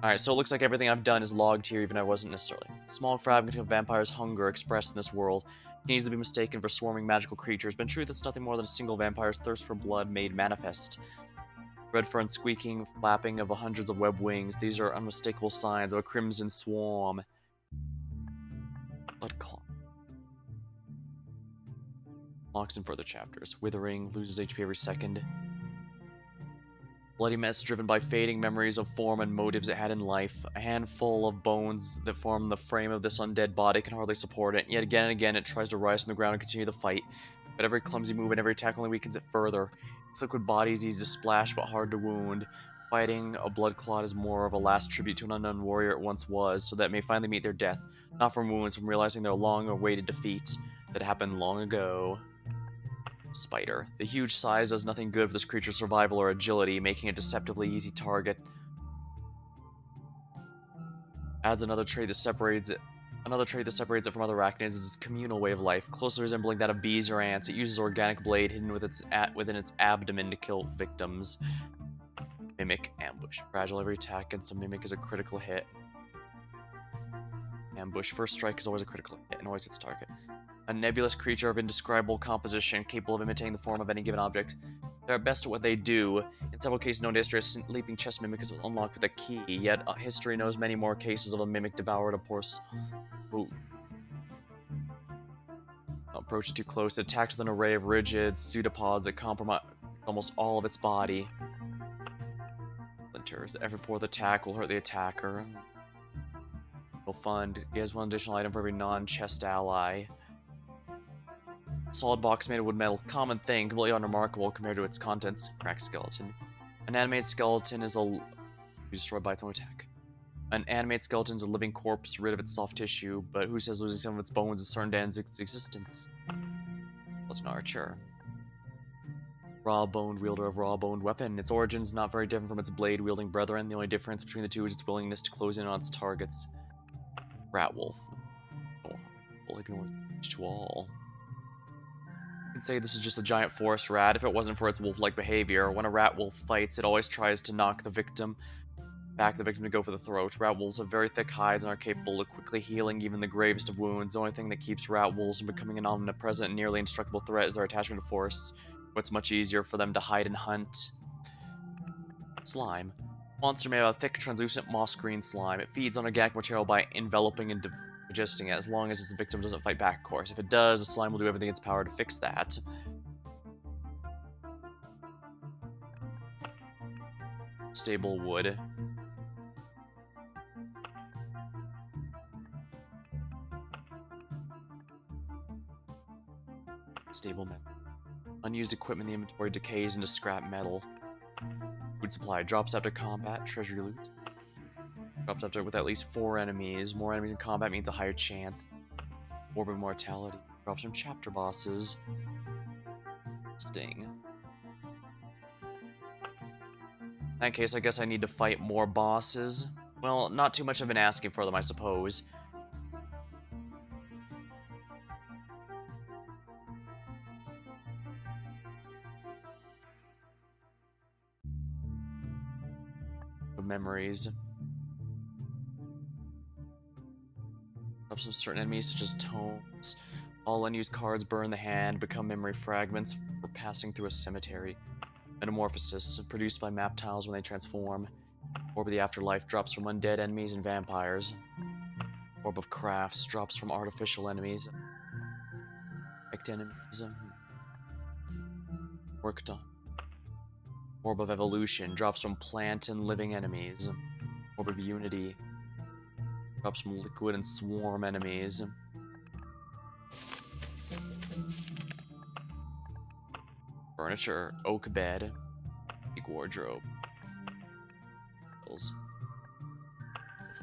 Alright, so it looks like everything I've done is logged here, even if I wasn't necessarily. Small fragment of vampire's hunger expressed in this world can easily be mistaken for swarming magical creatures, but in truth it's nothing more than a single vampire's thirst for blood made manifest. Red fern squeaking, flapping of hundreds of web wings, these are unmistakable signs of a crimson swarm. Blood clot. Locks in further chapters. Withering, loses HP every second. Bloody mess driven by fading memories of form and motives it had in life. A handful of bones that form the frame of this undead body can hardly support it, yet again and again it tries to rise from the ground and continue the fight. But every clumsy move and every attack only weakens it further. Its liquid body is easy to splash but hard to wound. Fighting a blood clot is more of a last tribute to an unknown warrior it once was, so that it may finally meet their death, not from wounds, from realizing their long-awaited defeat that happened long ago. Spider. The huge size does nothing good for this creature's survival or agility, making it a deceptively easy target. Adds another trait that separates it. Another trait that separates it from other arachnids is its communal way of life, closely resembling that of bees or ants. It uses organic blade hidden within its abdomen to kill victims. Mimic ambush. Fragile, every attack against a mimic is a critical hit. Ambush. First strike is always a critical hit and always hits target. A nebulous creature of indescribable composition, capable of imitating the form of any given object. They're best at what they do. In several cases known to history, a sleeping chess mimic is unlocked with a key, yet history knows many more cases of a mimic devoured a horse. Ooh. Approach too close, it attacks with an array of rigid pseudopods that compromise almost all of its body. Splinters. Every fourth attack will hurt the attacker. No fund. Gives one additional item for every non-chest ally. Solid box made of wood metal. Common thing, completely unremarkable compared to its contents. Cracked skeleton. An animated skeleton is destroyed by its own attack. An animated skeleton is a living corpse rid of its soft tissue, but who says losing some of its bones is certain to end its existence? Plus an archer. Raw-boned wielder of raw-boned weapon. Its origins not very different from its blade-wielding brethren. The only difference between the two is its willingness to close in on its targets. Rat wolf. Oh, well, ignore to all. You can say this is just a giant forest rat if it wasn't for its wolf-like behavior. When a rat wolf fights, it always tries to knock the victim back, the victim to go for the throat. Rat wolves have very thick hides and are capable of quickly healing even the gravest of wounds. The only thing that keeps rat wolves from becoming an omnipresent and nearly indestructible threat is their attachment to forests, where it's much easier for them to hide and hunt. Slime. Monster made out of thick, translucent moss-green slime. It feeds on organic material by enveloping and digesting it, as long as its victim doesn't fight back, of course. If it does, the slime will do everything in its power to fix that. Stable wood. Stable metal. Unused equipment in the inventory decays into scrap metal. Food supply. Drops after combat. Treasury loot. Drops after with at least 4 enemies. More enemies in combat means a higher chance. Orb of Mortality. Drops from chapter bosses. Sting. In that case, I guess I need to fight more bosses. Well, not too much I've been asking for them, I suppose. Memories. Drops from certain enemies, such as tomes. All unused cards burn the hand, become memory fragments for passing through a cemetery. Metamorphosis, produced by map tiles when they transform. Orb of the Afterlife drops from undead enemies and vampires. Orb of Crafts drops from artificial enemies. Picked enemies. Worked on. Orb of Evolution drops from plant and living enemies. Orb of Unity drops from liquid and swarm enemies. Furniture, oak bed, big wardrobe.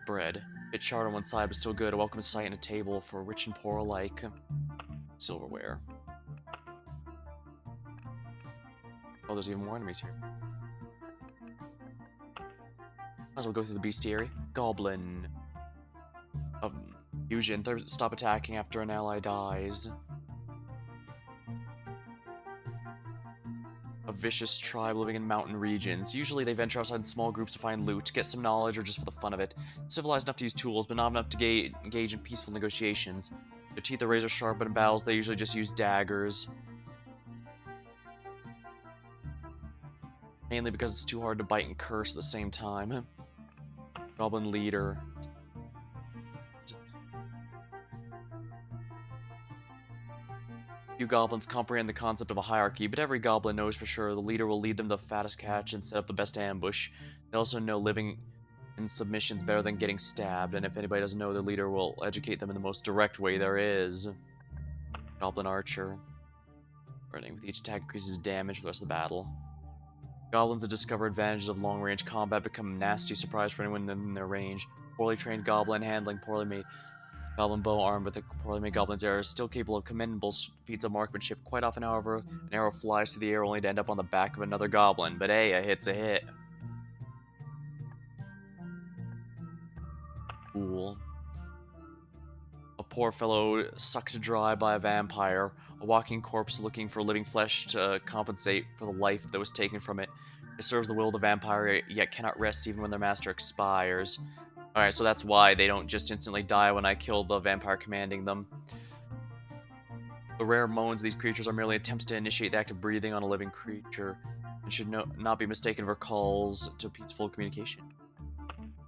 Bread. Bit charred on one side, but still good. A welcome sight and a table for rich and poor alike. Silverware. Oh, there's even more enemies here. Might as well go through the bestiary. Goblin. Fusion. Stop attacking after an ally dies. A vicious tribe living in mountain regions. Usually they venture outside in small groups to find loot, get some knowledge, or just for the fun of it. Civilized enough to use tools, but not enough to engage in peaceful negotiations. Their teeth are razor sharp, but in battles they usually just use daggers. Mainly because it's too hard to bite and curse at the same time. Goblin leader. Few goblins comprehend the concept of a hierarchy, but every goblin knows for sure the leader will lead them to the fattest catch and set up the best ambush. They also know living in submission's better than getting stabbed, and if anybody doesn't know, their leader will educate them in the most direct way there is. Goblin Archer. Running with each attack increases damage for the rest of the battle. Goblins that discover advantages of long-range combat become a nasty surprise for anyone in their range. Poorly trained goblin handling, poorly made goblin bow armed with a poorly made goblin's arrow is still capable of commendable feats of marksmanship. Quite often, however, an arrow flies through the air only to end up on the back of another goblin. But hey, a hit's a hit. Cool. A poor fellow sucked dry by a vampire, a walking corpse looking for living flesh to compensate for the life that was taken from it. It serves the will of the vampire, yet cannot rest even when their master expires. Alright, so that's why they don't just instantly die when I kill the vampire commanding them. The rare moans of these creatures are merely attempts to initiate the act of breathing on a living creature, and should not be mistaken for calls to peaceful communication.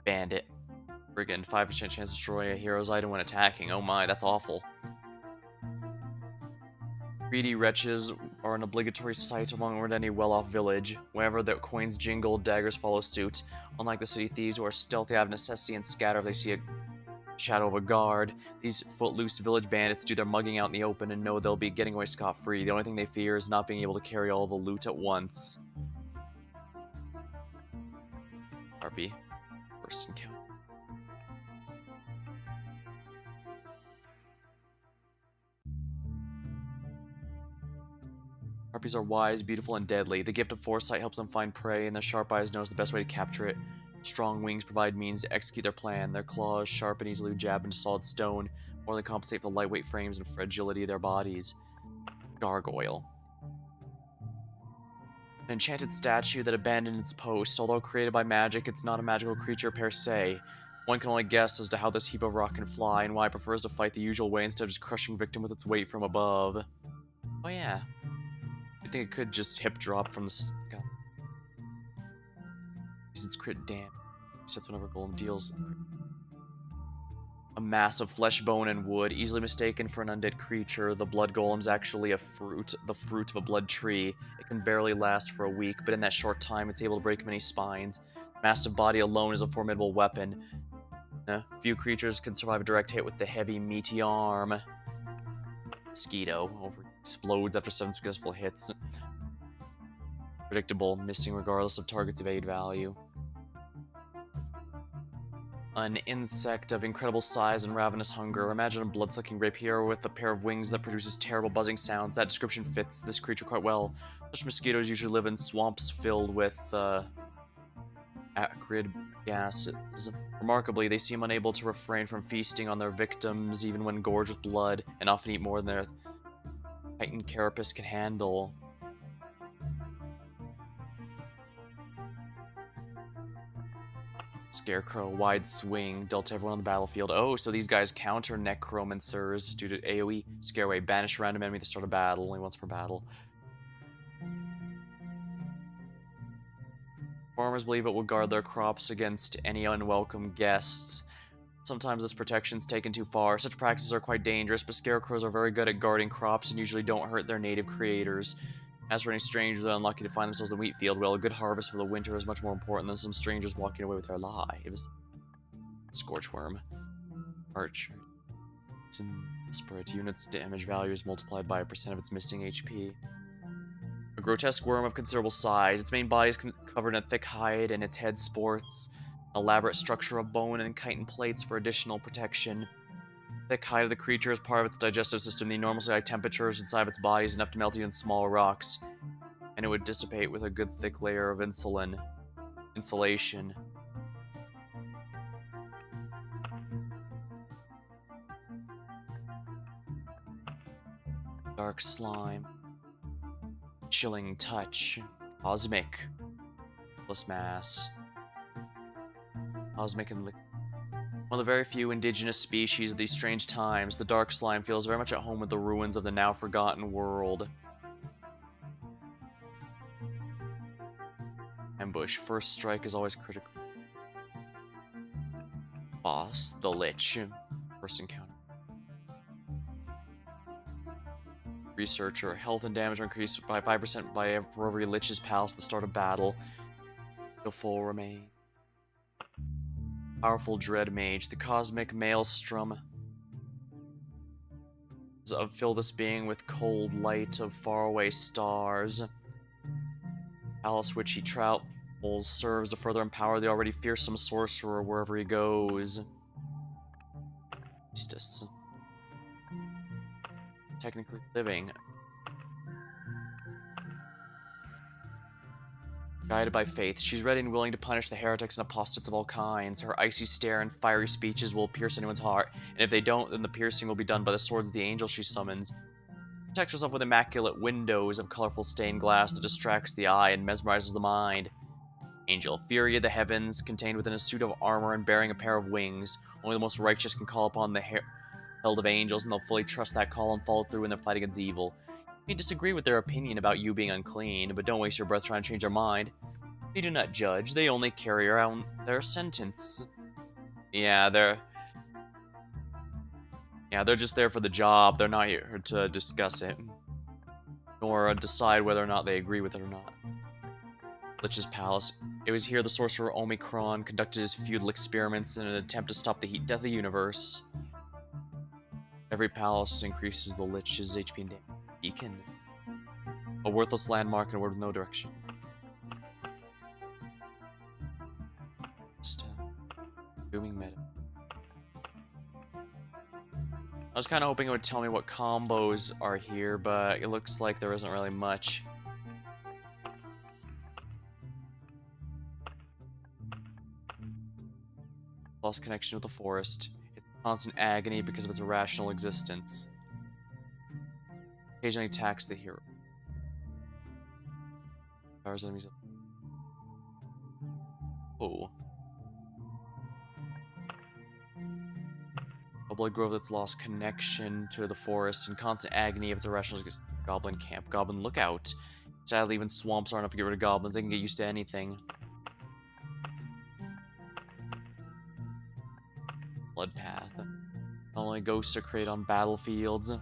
Bandit. Friggin' 5% chance to destroy a hero's item when attacking. Oh my, that's awful. Greedy wretches are an obligatory sight among any well-off village. Whenever the coins jingle, daggers follow suit. Unlike the city thieves who are stealthy out of necessity and scatter if they see a shadow of a guard, these footloose village bandits do their mugging out in the open and know they'll be getting away scot-free. The only thing they fear is not being able to carry all the loot at once. RP. First encounter. Harpies are wise, beautiful, and deadly. The gift of foresight helps them find prey, and their sharp eyes knows the best way to capture it. Strong wings provide means to execute their plan. Their claws, sharp and easily jab into solid stone, more than compensate for the lightweight frames and fragility of their bodies. Gargoyle. An enchanted statue that abandoned its post. Although created by magic, it's not a magical creature per se. One can only guess as to how this heap of rock can fly, and why it prefers to fight the usual way instead of just crushing victim with its weight from above. Oh yeah. I think it could just hip drop from the sky. Use its crit damage. Sets whenever golem deals. A mass of flesh, bone, and wood, easily mistaken for an undead creature. The blood golem's actually a fruit, the fruit of a blood tree. It can barely last for a week, but in that short time, it's able to break many spines. Massive body alone is a formidable weapon. Few creatures can survive a direct hit with the heavy, meaty arm. Mosquito explodes after 7 successful hits. Predictable, missing regardless of target's evade value. An insect of incredible size and ravenous hunger. Imagine a blood-sucking rapier with a pair of wings that produces terrible buzzing sounds. That description fits this creature quite well. Such mosquitoes usually live in swamps filled with acrid gases. Remarkably, they seem unable to refrain from feasting on their victims even when gorged with blood, and often eat more than their titan carapace can handle. Scarecrow, wide swing, dealt to everyone on the battlefield. Oh, so these guys counter necromancers due to AoE. Scare away, banish a random enemy at the start of battle, only once per battle. Farmers believe it will guard their crops against any unwelcome guests. Sometimes this protection's taken too far. Such practices are quite dangerous, but scarecrows are very good at guarding crops and usually don't hurt their native creators. As for any strangers that are unlucky to find themselves in a wheat field, well, a good harvest for the winter is much more important than some strangers walking away with their lives. Scorchworm. Archer. Some desperate units damage value is multiplied by a percent of its missing HP. A grotesque worm of considerable size. Its main body is covered in a thick hide, and its head sports an elaborate structure of bone and chitin plates for additional protection. The thick hide of the creature is part of its digestive system. The enormously high temperatures inside of its body is enough to melt even small rocks, and it would dissipate with a good thick layer of insulation. Dark slime. Chilling touch. Cosmic. Plus mass. Cosmic and liquid. One of the very few indigenous species of these strange times, the dark slime feels very much at home with the ruins of the now forgotten world. Ambush. First strike is always critical. Boss, the Lich. First encounter. Researcher. Health and damage are increased by 5% for every Lich's Palace at the start of battle. The full remain. Powerful Dread Mage. The Cosmic Maelstrom. Fill this being with cold light of faraway stars. Palace which he travels serves to further empower the already fearsome sorcerer wherever he goes. Priestess. Technically living. Guided by faith, she's ready and willing to punish the heretics and apostates of all kinds. Her icy stare and fiery speeches will pierce anyone's heart, and if they don't, then the piercing will be done by the swords of the angel she summons. Protects herself with immaculate windows of colorful stained glass that distracts the eye and mesmerizes the mind. Angel, fury of the heavens, contained within a suit of armor and bearing a pair of wings. Only the most righteous can call upon the held of angels, and they'll fully trust that call and follow through in their fight against evil. You may disagree with their opinion about you being unclean, but don't waste your breath trying to change their mind. They do not judge, they only carry out their sentence. Yeah, they're just there for the job. They're not here to discuss it, nor decide whether or not they agree with it or not. Lich's Palace. It was here the sorcerer Omicron conducted his feudal experiments in an attempt to stop the heat death of the universe. Every palace increases the Lich's HP and damage. Beacon. A worthless landmark in a world with no direction. Booming meta. I was kind of hoping it would tell me what combos are here, but it looks like there isn't really much. Lost connection with the forest. It's constant agony because of its irrational existence. Occasionally attacks the hero. Powers enemies. Oh. A blood grove that's lost connection to the forest and constant agony of its irrational goblin camp. Goblin lookout. Sadly, even swamps aren't enough to get rid of goblins. They can get used to anything. Blood path. Not only ghosts are created on battlefields.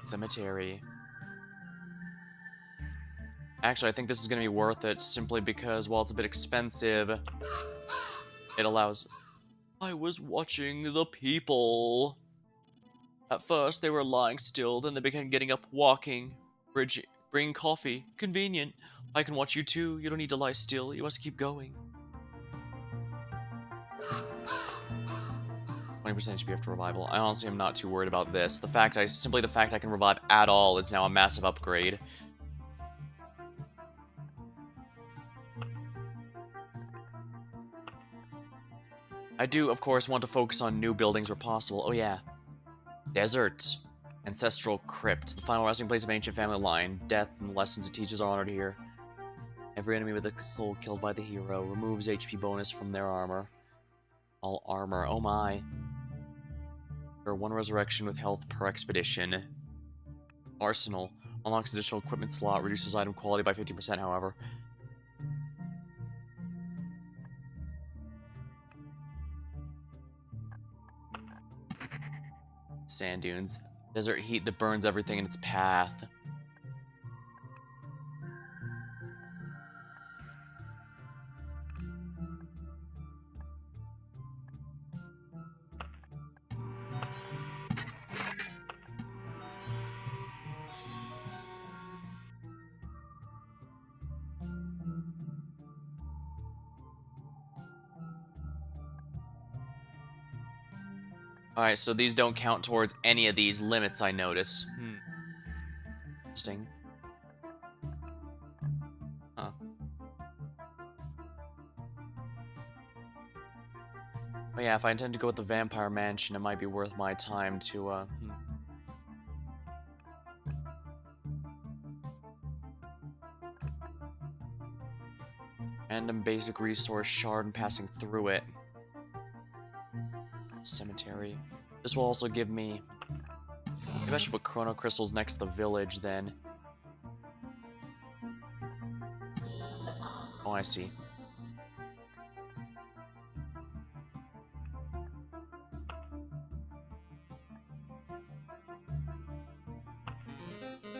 Cemetery. Actually, I think this is going to be worth it simply because while it's a bit expensive, it allows... I was watching the people. At first, they were lying still, then they began getting up, walking, bringing coffee. Convenient. I can watch you too. You don't need to lie still. You must keep going. 20% HP after revival. I honestly am not too worried about this. Simply the fact I can revive at all is now a massive upgrade. I do, of course, want to focus on new buildings where possible. Oh yeah. Desert. Ancestral Crypt. The final resting place of ancient family line. Death and the lessons it teaches are honored here. Every enemy with a soul killed by the hero removes HP bonus from their armor. All armor. Oh my. Or one resurrection with health per expedition. Arsenal. Unlocks additional equipment slot. Reduces item quality by 50%, however. Sand dunes. Desert heat that burns everything in its path. Alright, so these don't count towards any of these limits, I notice. Interesting. Huh. Oh yeah, if I intend to go with the Vampire Mansion, it might be worth my time to, Random basic resource shard and passing through it. Cemetery. This will also give me... Maybe I should put Chrono Crystals next to the village, then. Oh, I see.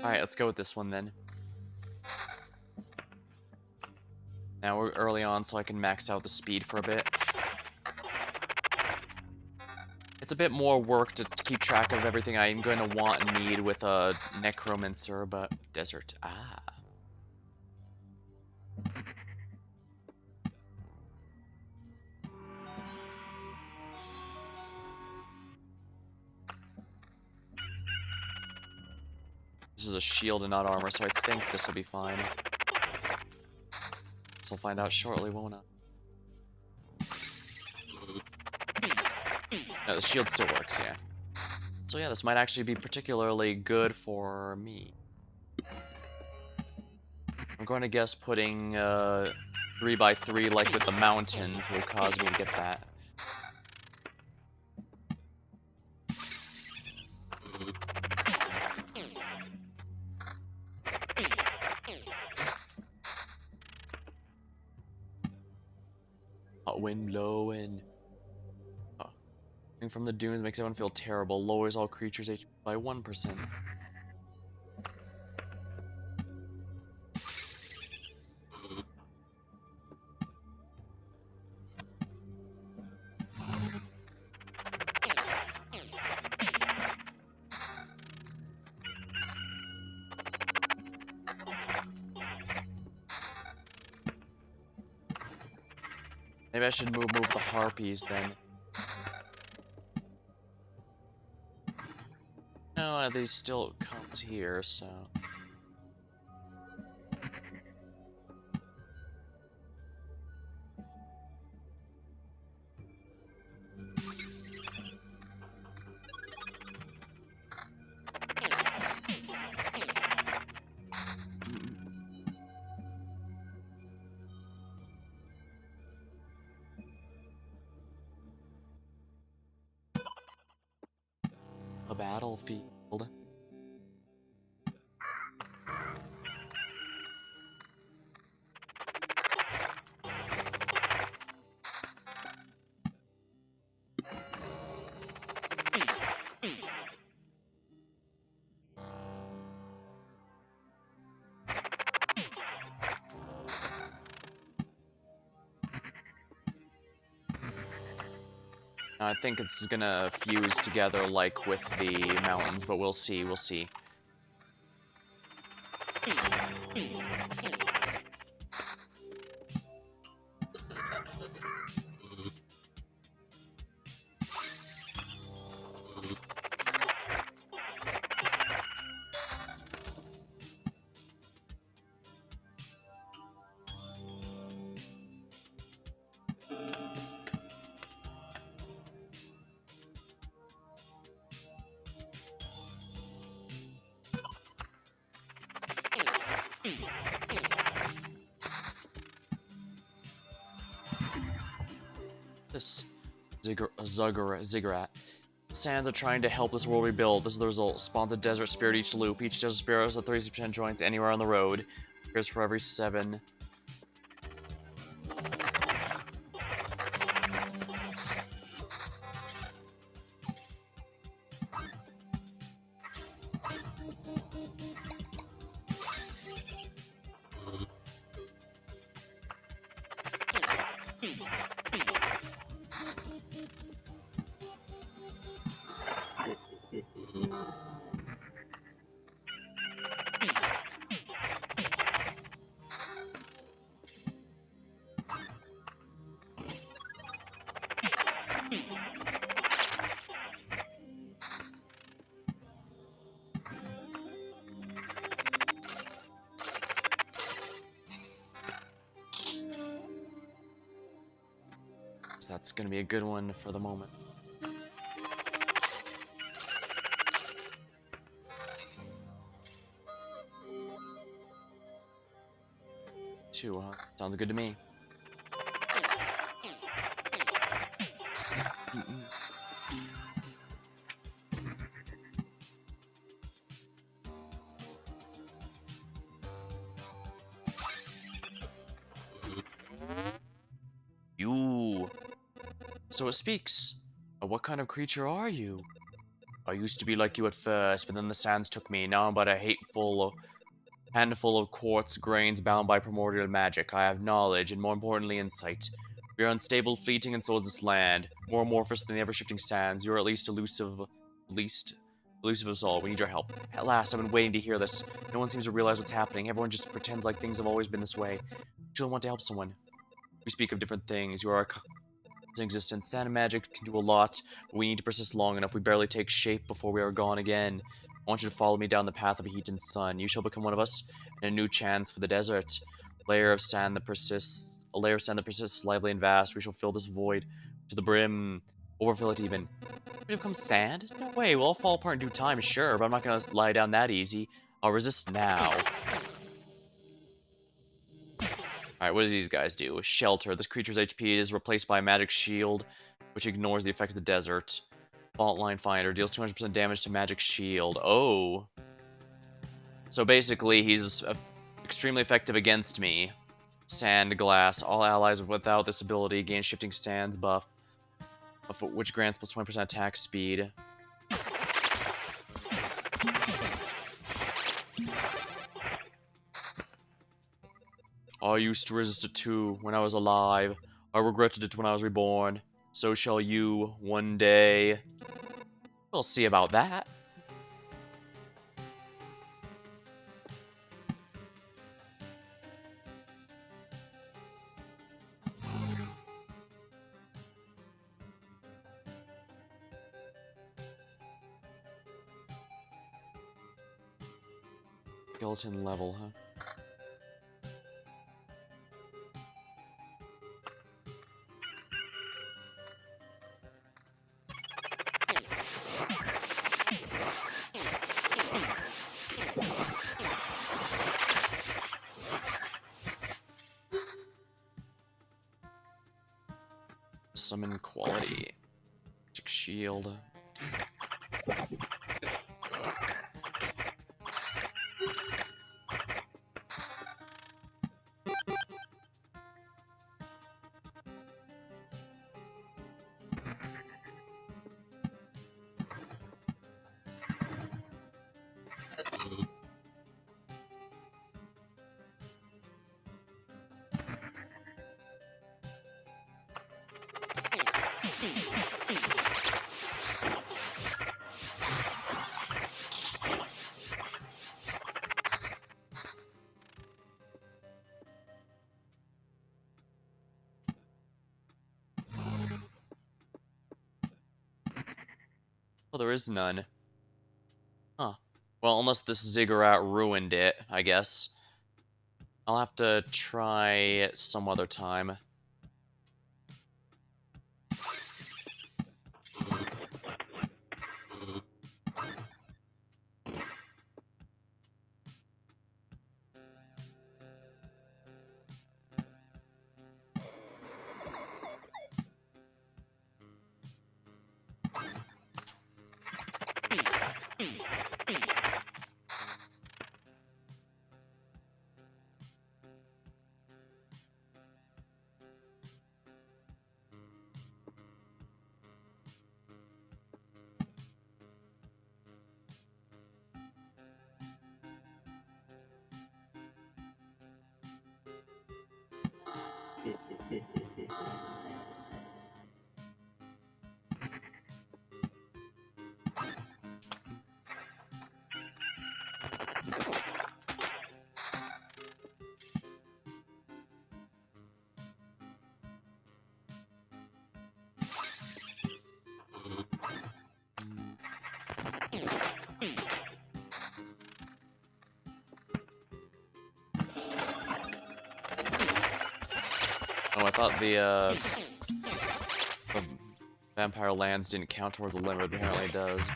Alright, let's go with this one then. Now we're early on, so I can max out the speed for a bit. It's a bit more work to keep track of everything I'm going to want and need with a Necromancer, but desert. Ah. This is a shield and not armor, so I think this will be fine. So I'll find out shortly, won't I? No, the shield still works, yeah. So yeah, this might actually be particularly good for me. I'm going to guess putting 3x3 like with the mountains will cause me to get that. Hot wind blowing. Oh. Coming from the dunes makes everyone feel terrible. Lowers all creatures' HP by 1%. Maybe I should move the harpies then. No, they still come here, so... A battlefield. I think it's gonna fuse together like with the mountains, but we'll see, we'll see. This Ziggurat. Sands are trying to help this world rebuild. This is the result. Spawns a desert spirit each loop. Each desert spirit has a 30% joints anywhere on the road. Here's for every 7. So that's gonna be a good one for the moment. Two, huh? Sounds good to me. You. So it speaks. What kind of creature are you? I used to be like you at first, but then the sands took me. Now I'm but a hateful handful of quartz grains bound by primordial magic. I have knowledge, and more importantly, insight. We are unstable, fleeting, and so is this land. More amorphous than the ever-shifting sands. You are at least elusive of us all. We need your help. At last, I've been waiting to hear this. No one seems to realize what's happening. Everyone just pretends like things have always been this way. We truly want to help someone. We speak of different things. You are our in existence. Sand and magic can do a lot, but we need to persist long enough. We barely take shape before we are gone again. I want you to follow me down the path of heat and sun. You shall become one of us, and a new chance for the desert. A layer of sand that persists, lively and vast. We shall fill this void to the brim, overfill it even. We become sand? No way. We'll all fall apart in due time, sure, but I'm not gonna lie down that easy. I'll resist now. Alright, what does these guys do? Shelter. This creature's HP is replaced by a magic shield, which ignores the effect of the desert. Fault Line Finder deals 200% damage to magic shield. Oh. So basically, he's extremely effective against me. Sand Glass. All allies without this ability gain Shifting Sands buff, which grants plus 20% attack speed. I used to resist it too when I was alive. I regretted it when I was reborn. So shall you one day. We'll see about that. Skeleton level, huh? Summon quality. Magic shield. Well, there is none. Huh. Well, unless this ziggurat ruined it, I guess. I'll have to try some other time. Oh, I thought the Vampire Lands didn't count towards the limit, but apparently it does.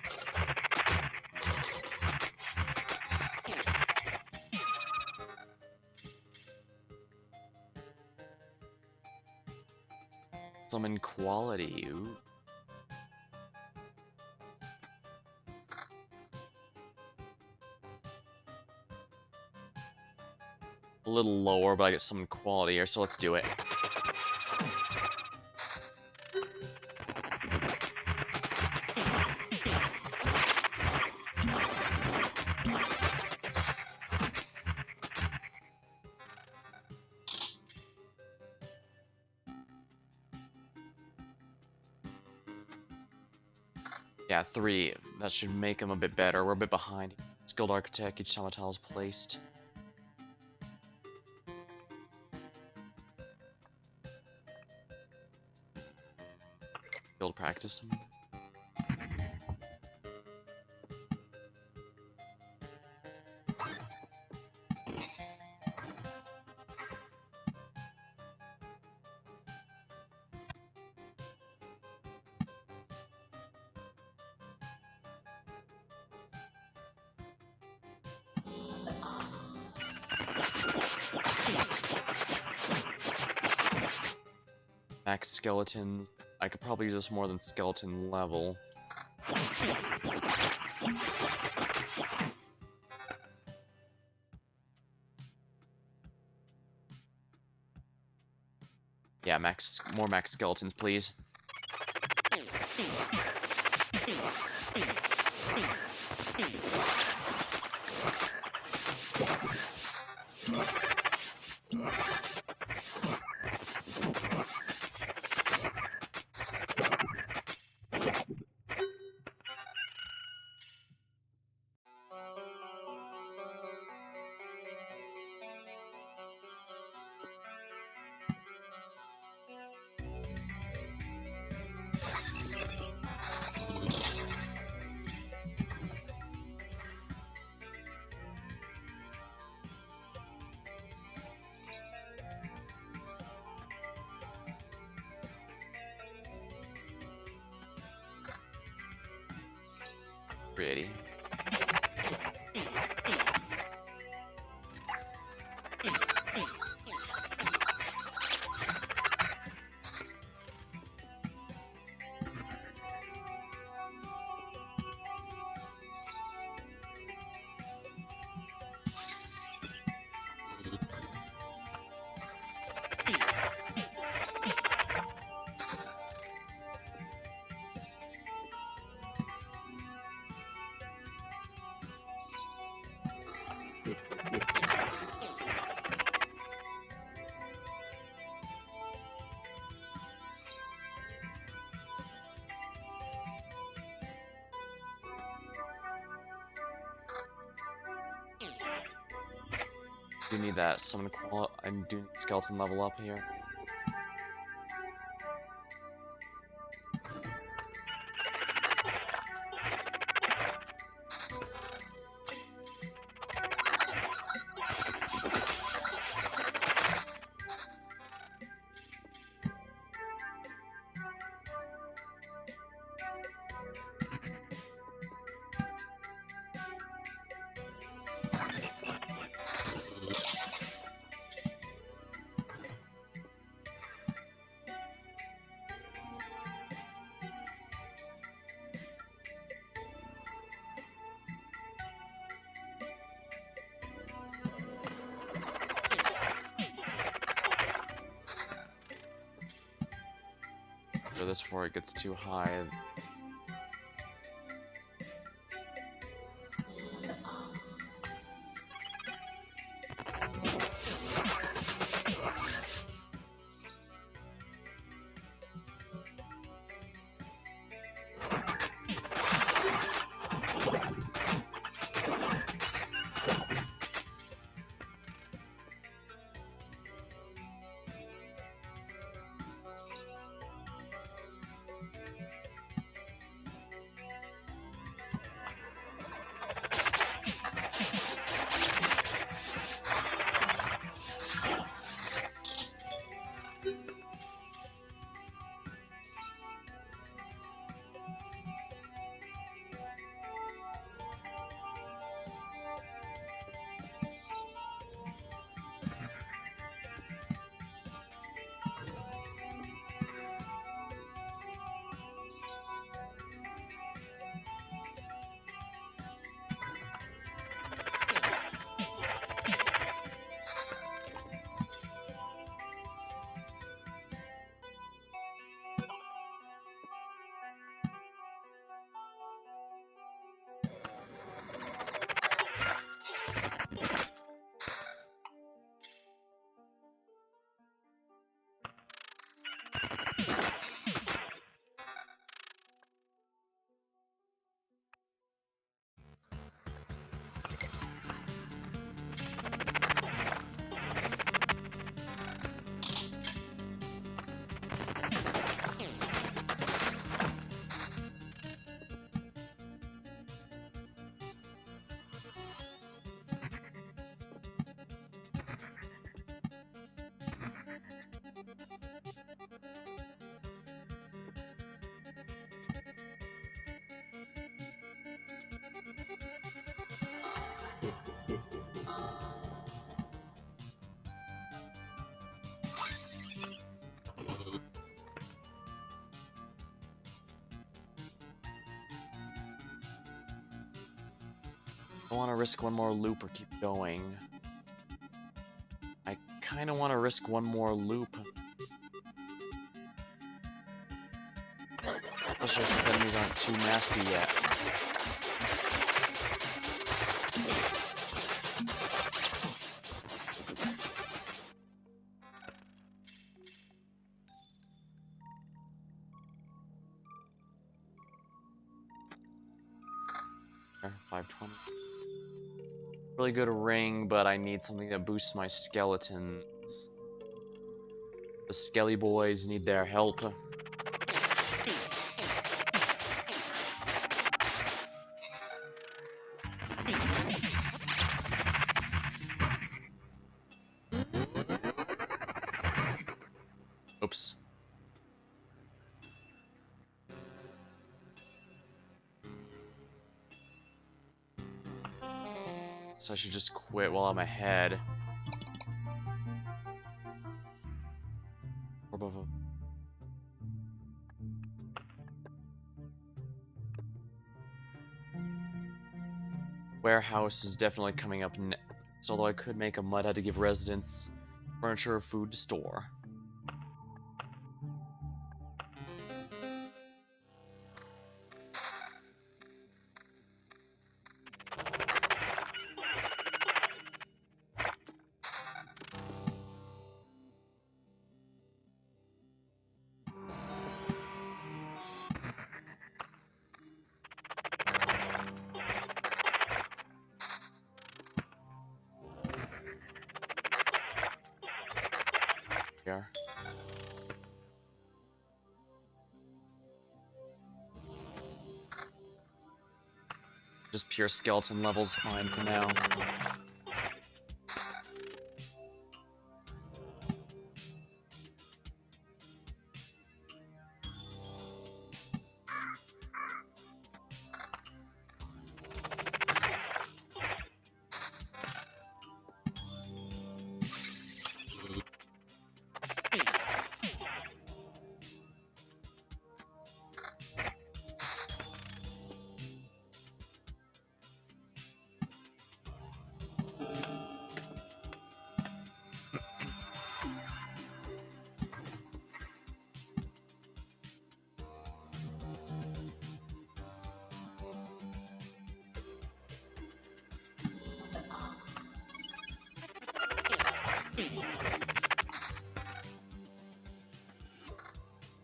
Summon quality. Ooh. A little lower, but I get summon quality here, so let's do it. Yeah, 3. That should make him a bit better. We're a bit behind. Skilled Architect, each time a tile is placed. Skilled Practice. Max skeletons. I could probably use this more than skeleton level. Yeah, more max skeletons, please. Pretty. We need that summon I'm doing skeleton level up here. This before it gets too high. I want to risk one more loop or keep going. I kind of want to risk one more loop. Especially since enemies aren't too nasty yet. There, 520. Really good ring, but I need something that boosts my skeletons. The Skelly boys need their help. Oops. So I should just quit while I'm ahead. Warehouse is definitely coming up next, although I could make a mud hut to give residents furniture or food to store. Here. Just pure skeleton levels fine for now.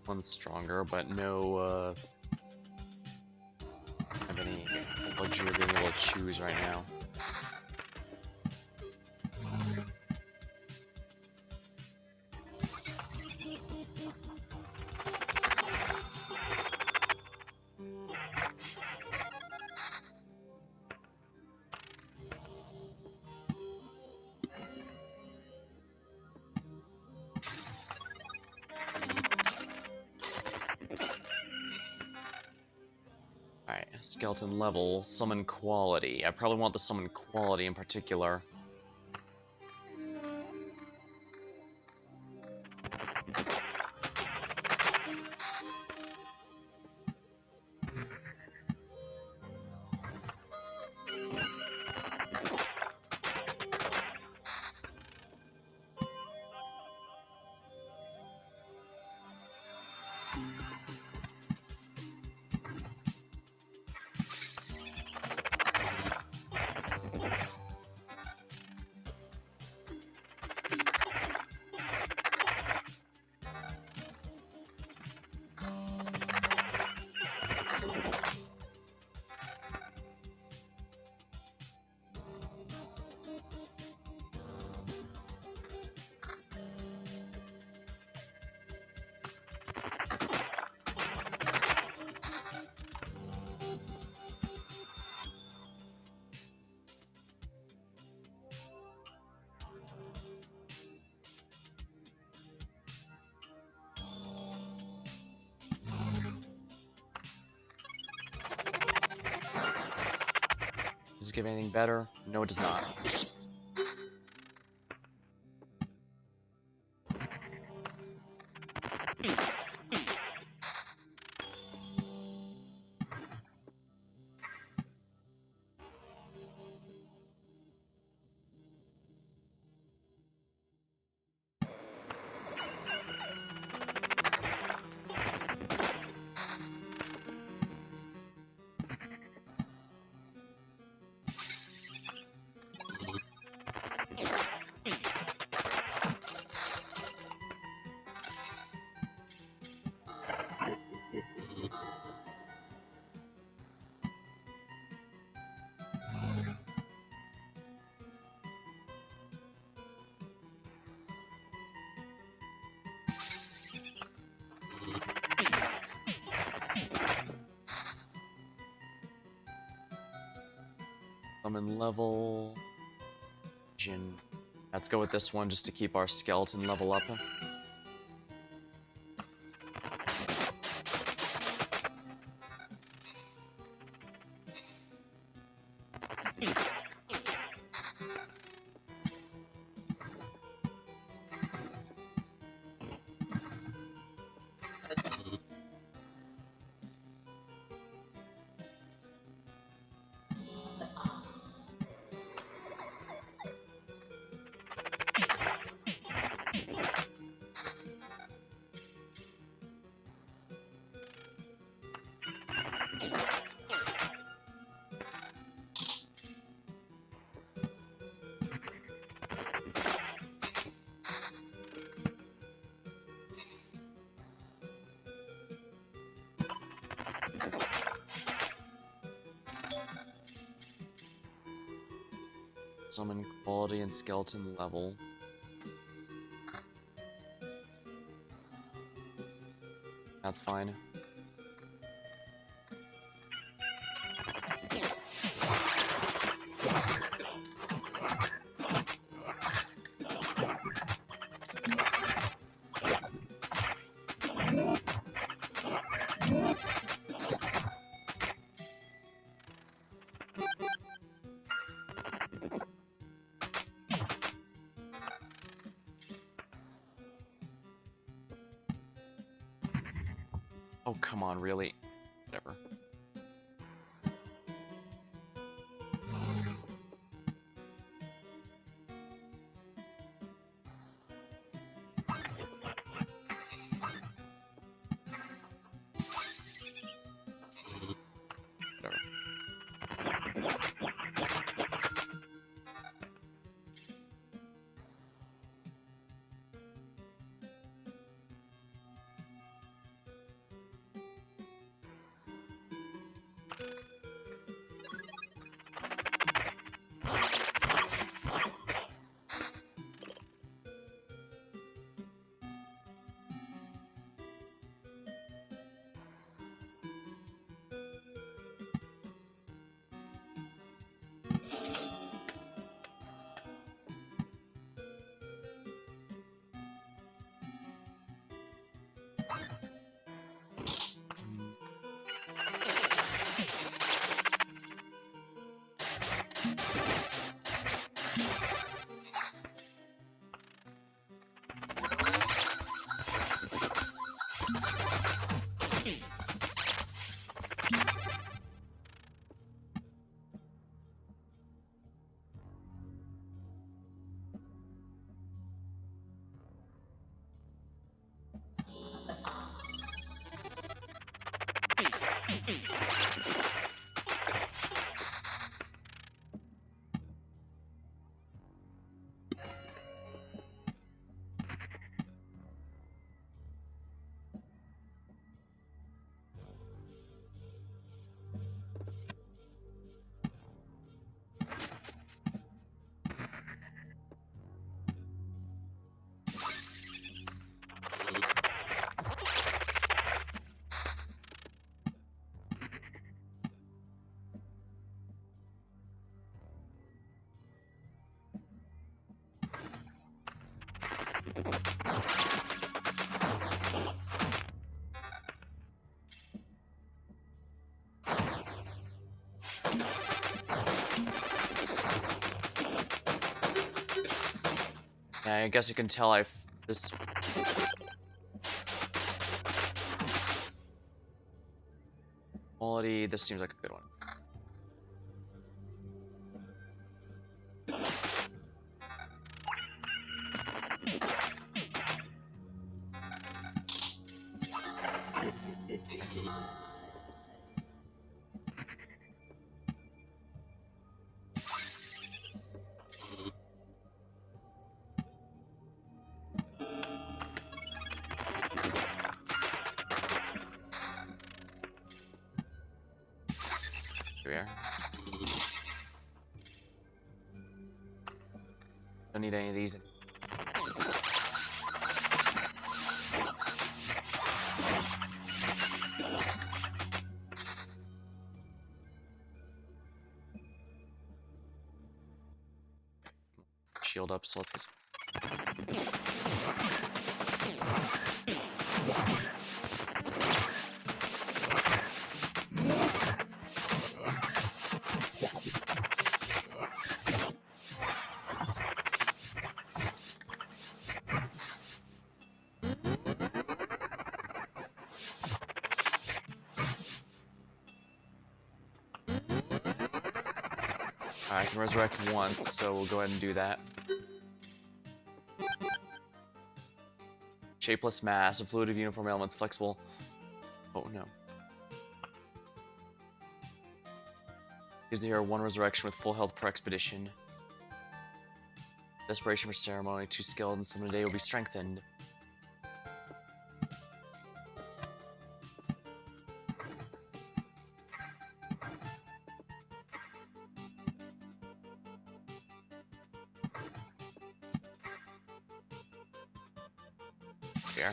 One's stronger, but no, have any luxury of being able to choose right now. Alright, skeleton level, summon quality. I probably want the summon quality in particular. Does it give anything better? No, it does not. Summon level. Jin. Let's go with this one just to keep our skeleton level up. Summon quality and skeleton level. That's fine. Oh, come on, really? Whatever. Yeah, I guess you can tell this. Quality, this seems like a good one. Here we are. Don't need any of these. shield up, so let's get I can resurrect once, so we'll go ahead and do that. Shapeless mass, a fluid of uniform elements, flexible. Oh no. Gives the hero 1 resurrection with full health per expedition. Desperation for ceremony, 2 skeletons summoned today will be strengthened. Here.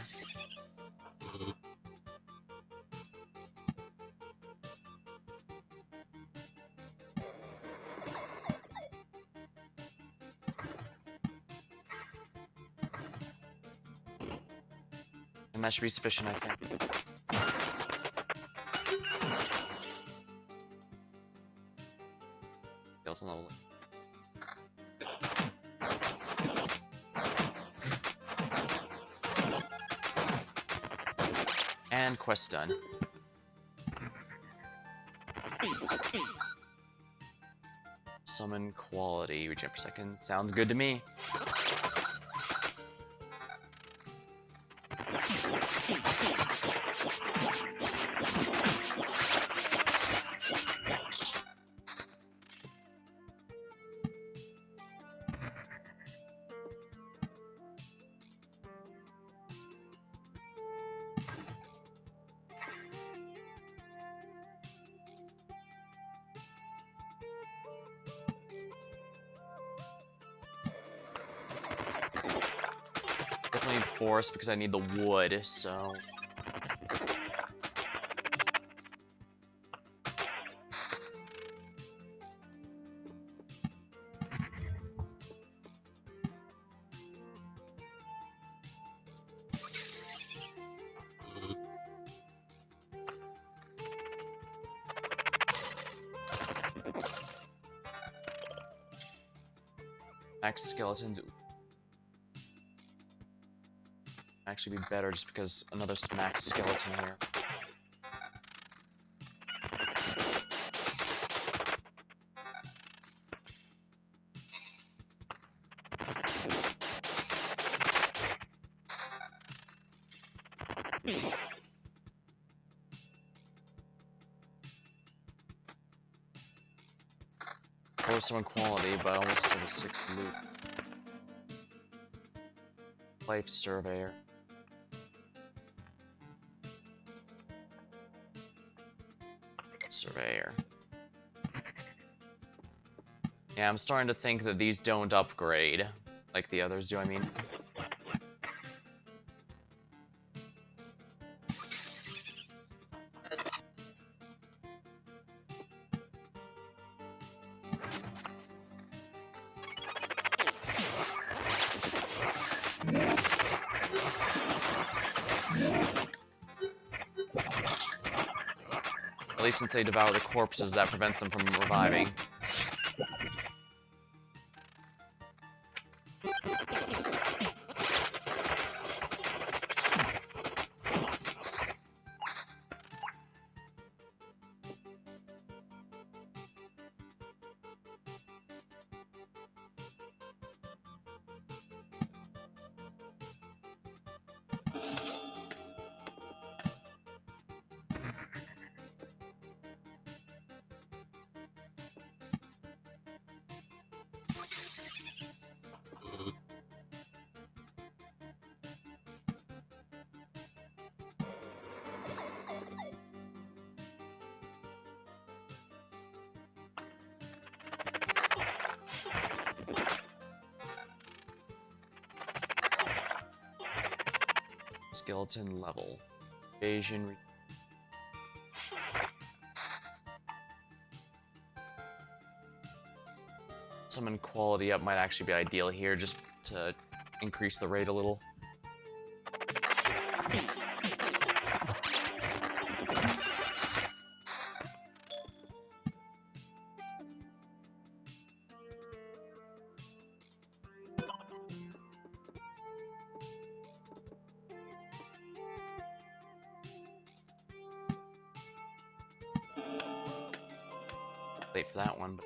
And that should be sufficient, I think. Skeleton level. And quest done. Summon quality, regen per second. Sounds good to me. Definitely need forest because I need the wood, so... Max skeletons actually be better just because another max skeleton here. Or someone quality, but I almost said a 6 loot. Life surveyor. Surveyor. Yeah, I'm starting to think that these don't upgrade like the others do, I mean. At least since they devour the corpses, that prevents them from reviving. Skeleton level. Evasion. summon quality up might actually be ideal here, just to increase the rate a little. Late for that one, but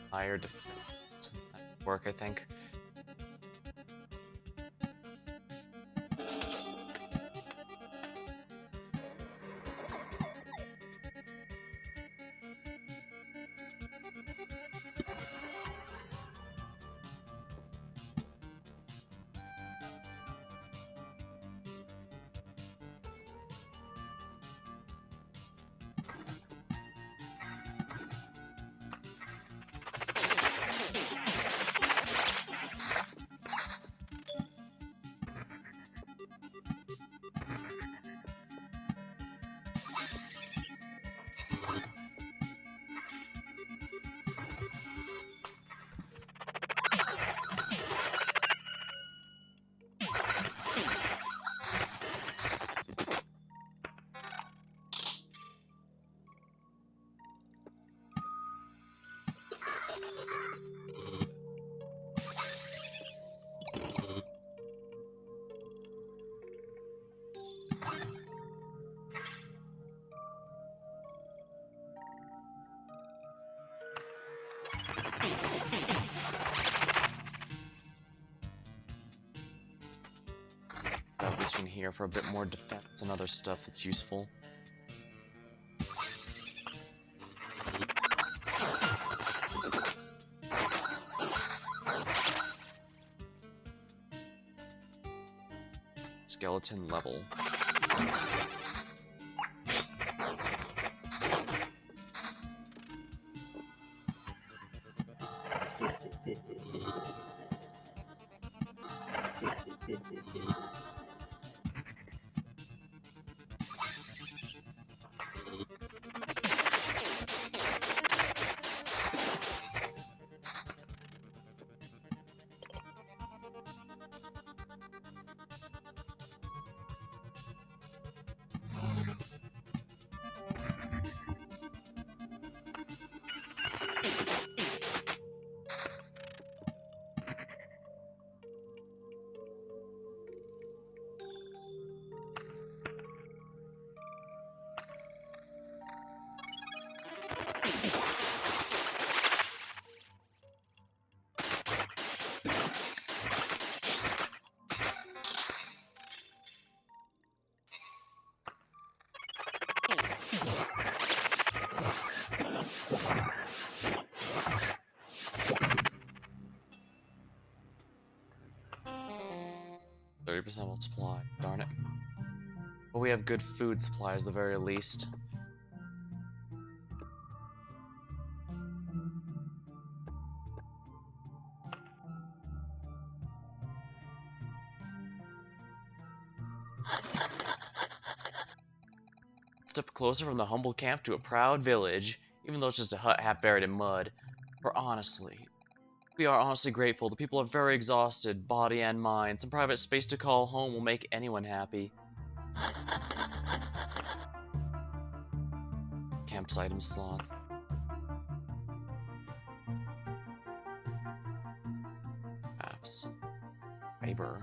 higher defense. That could work, I think. Got this one here for a bit more defense and other stuff that's useful. Skeleton level. % supply. Darn it. But we have good food supplies, at the very least. Step closer from the humble camp to a proud village, even though it's just a hut half buried in mud. For honestly, We are honestly grateful. The people are very exhausted, body and mind. Some private space to call home will make anyone happy. Campsite item slots. Apps. Fiber.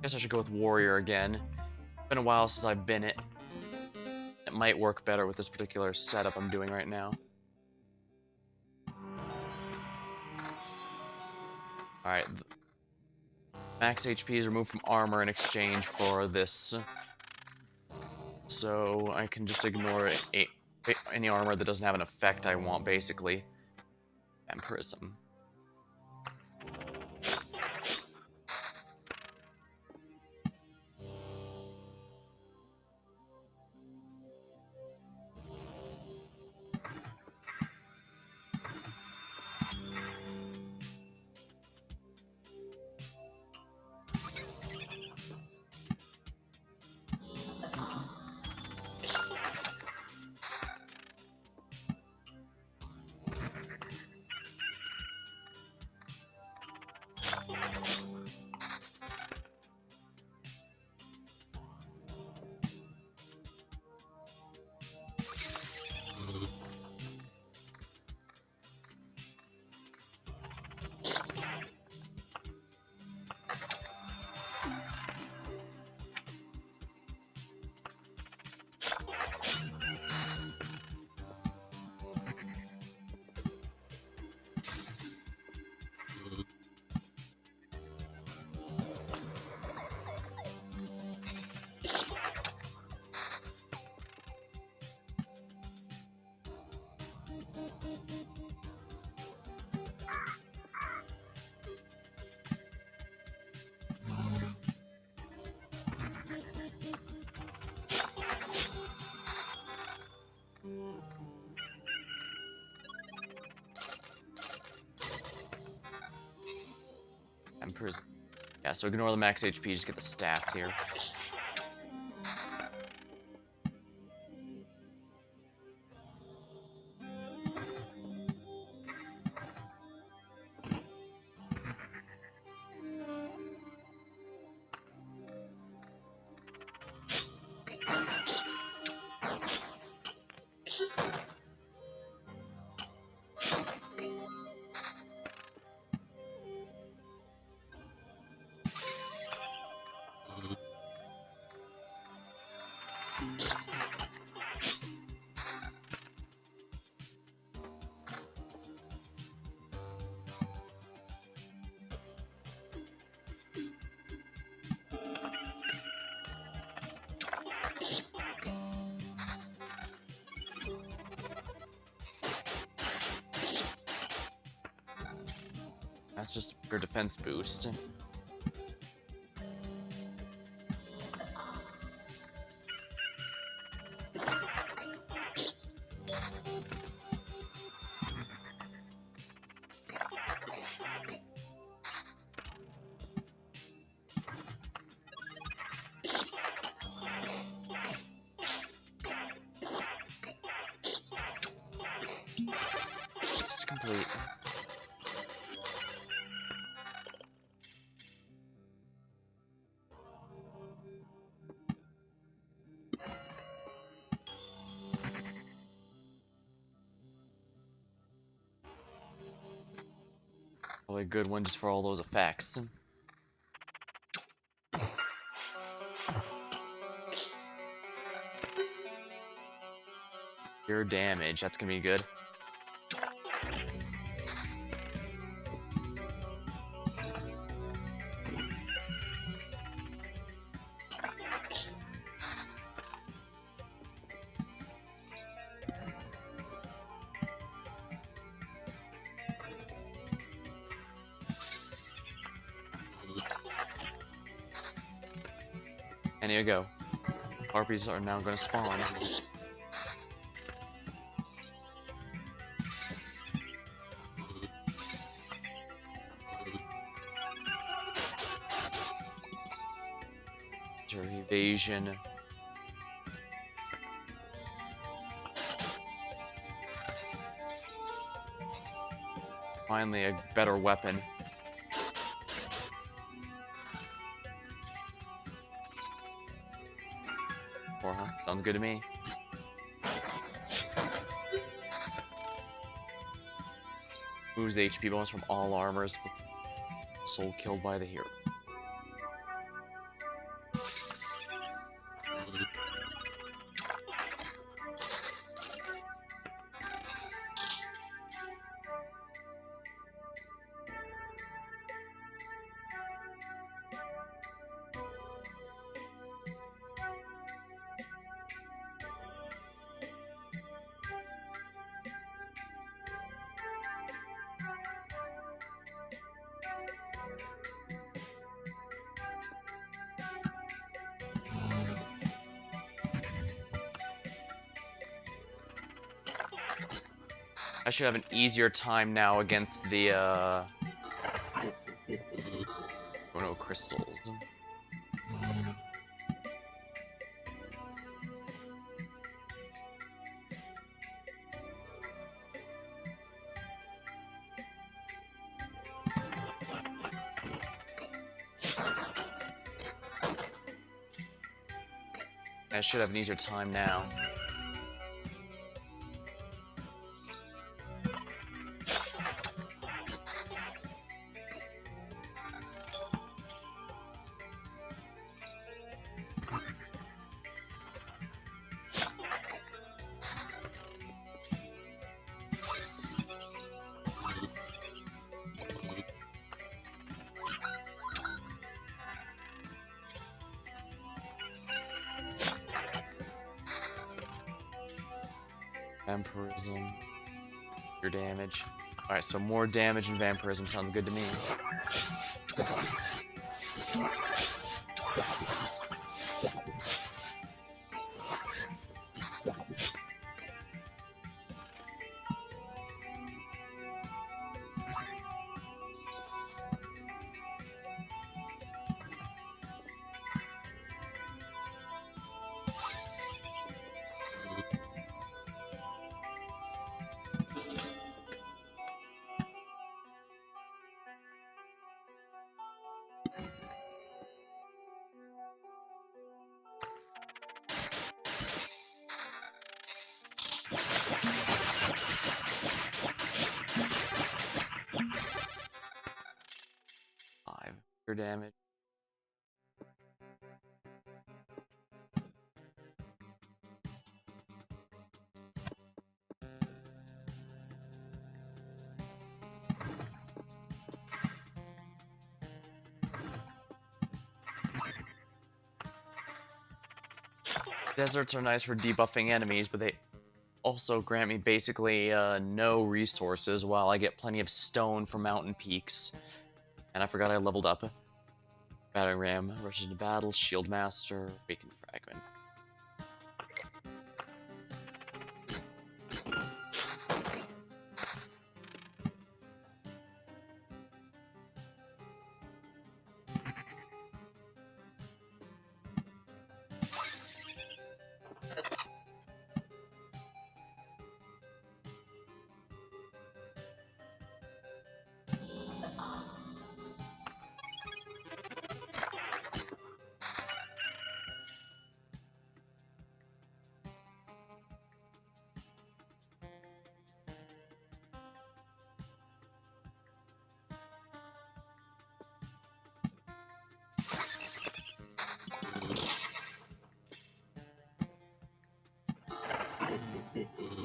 Guess I should go with warrior again. Been a while since I've been it. It might work better with this particular setup I'm doing right now. Alright. Max HP is removed from armor in exchange for this. So I can just ignore any armor that doesn't have an effect I want, basically. And prism. And prism. Yeah, so ignore the max HP, just get the stats here. That's just your defense boost. Just complete. Probably a good one just for all those effects. Pure damage, that's gonna be good. And here you go. Harpies are now gonna spawn. Evasion. Finally, a better weapon. Or, huh? Sounds good to me. Moves the HP bonus from all armors with soul killed by the hero. I should have an easier time now against the, oh no, crystals. I should have an easier time now. Vampirism. Your damage. Alright, so more damage and vampirism sounds good to me. Your damage. Deserts are nice for debuffing enemies, but they also grant me basically no resources while I get plenty of stone from mountain peaks. And I forgot I leveled up. Battering Ram, rushes into battle, Shield Master, Bacon Fragment.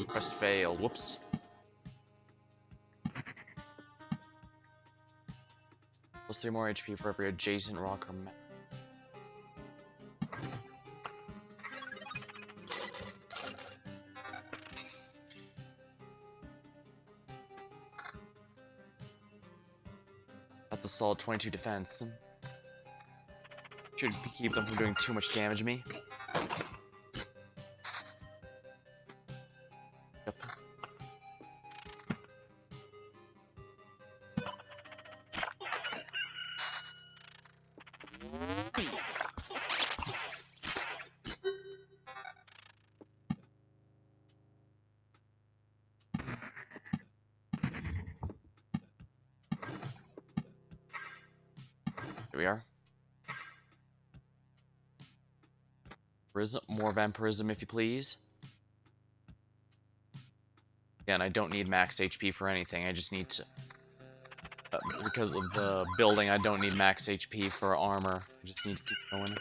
Quest failed. Whoops. Plus 3 more HP for every adjacent rock or map. That's a solid 22 defense. Should keep them from doing too much damage to me. Yep. There we are. More vampirism, if you please. Again, I don't need max HP for anything. I just need to... because of the building, I don't need max HP for armor. I just need to keep going.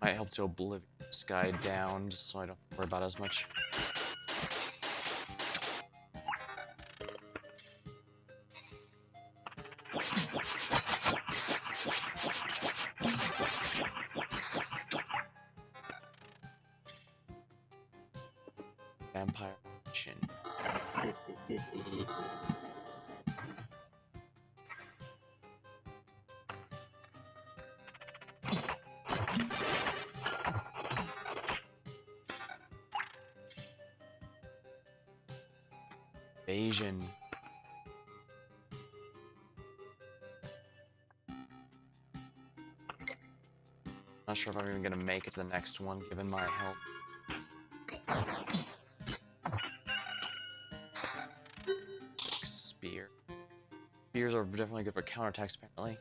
Might help to obliviate this guy down, just so I don't worry about as much. Vampire chin. Evasion. Not sure if I'm even gonna make it to the next one, given my health. Spear. Spears are definitely good for counterattacks, apparently.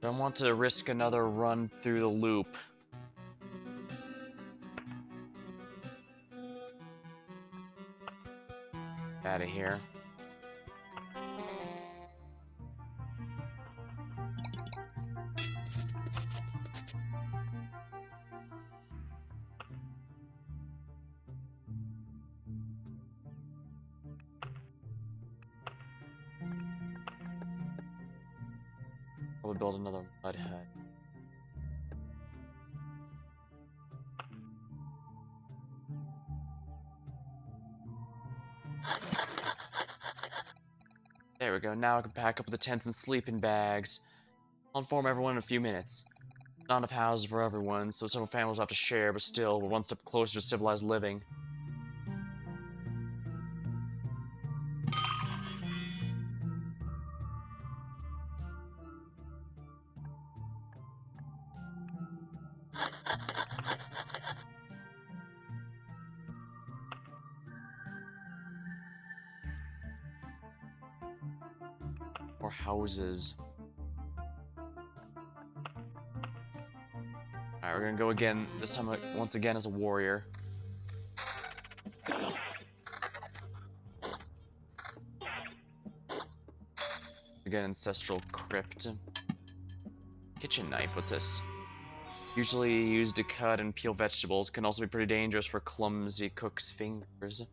Don't want to risk another run through the loop. Out of here. Probably build another mud hut. There we go. Now I can pack up the tents and sleeping bags. I'll inform everyone in a few minutes. Not enough houses for everyone, so several families have to share, but still, we're one step closer to civilized living. houses. Alright, we're gonna go again, this time once again as a warrior. Again, ancestral crypt. Kitchen knife, what's this? Usually used to cut and peel vegetables, can also be pretty dangerous for clumsy cook's fingers.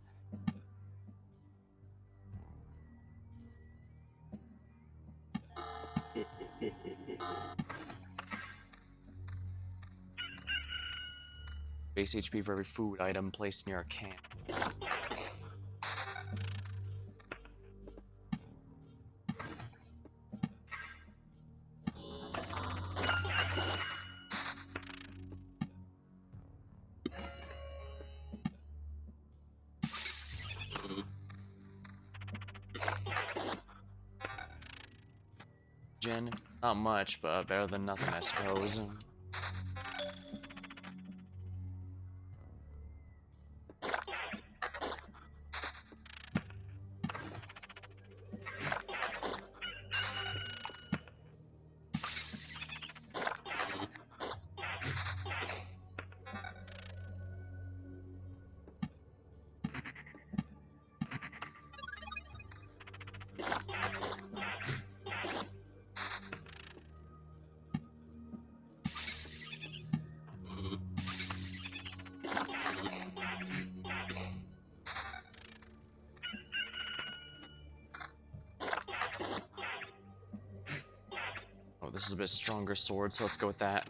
Base HP for every food item placed near a camp. Gen, not much, but better than nothing, I suppose. Oh, this is a bit stronger sword, so let's go with that.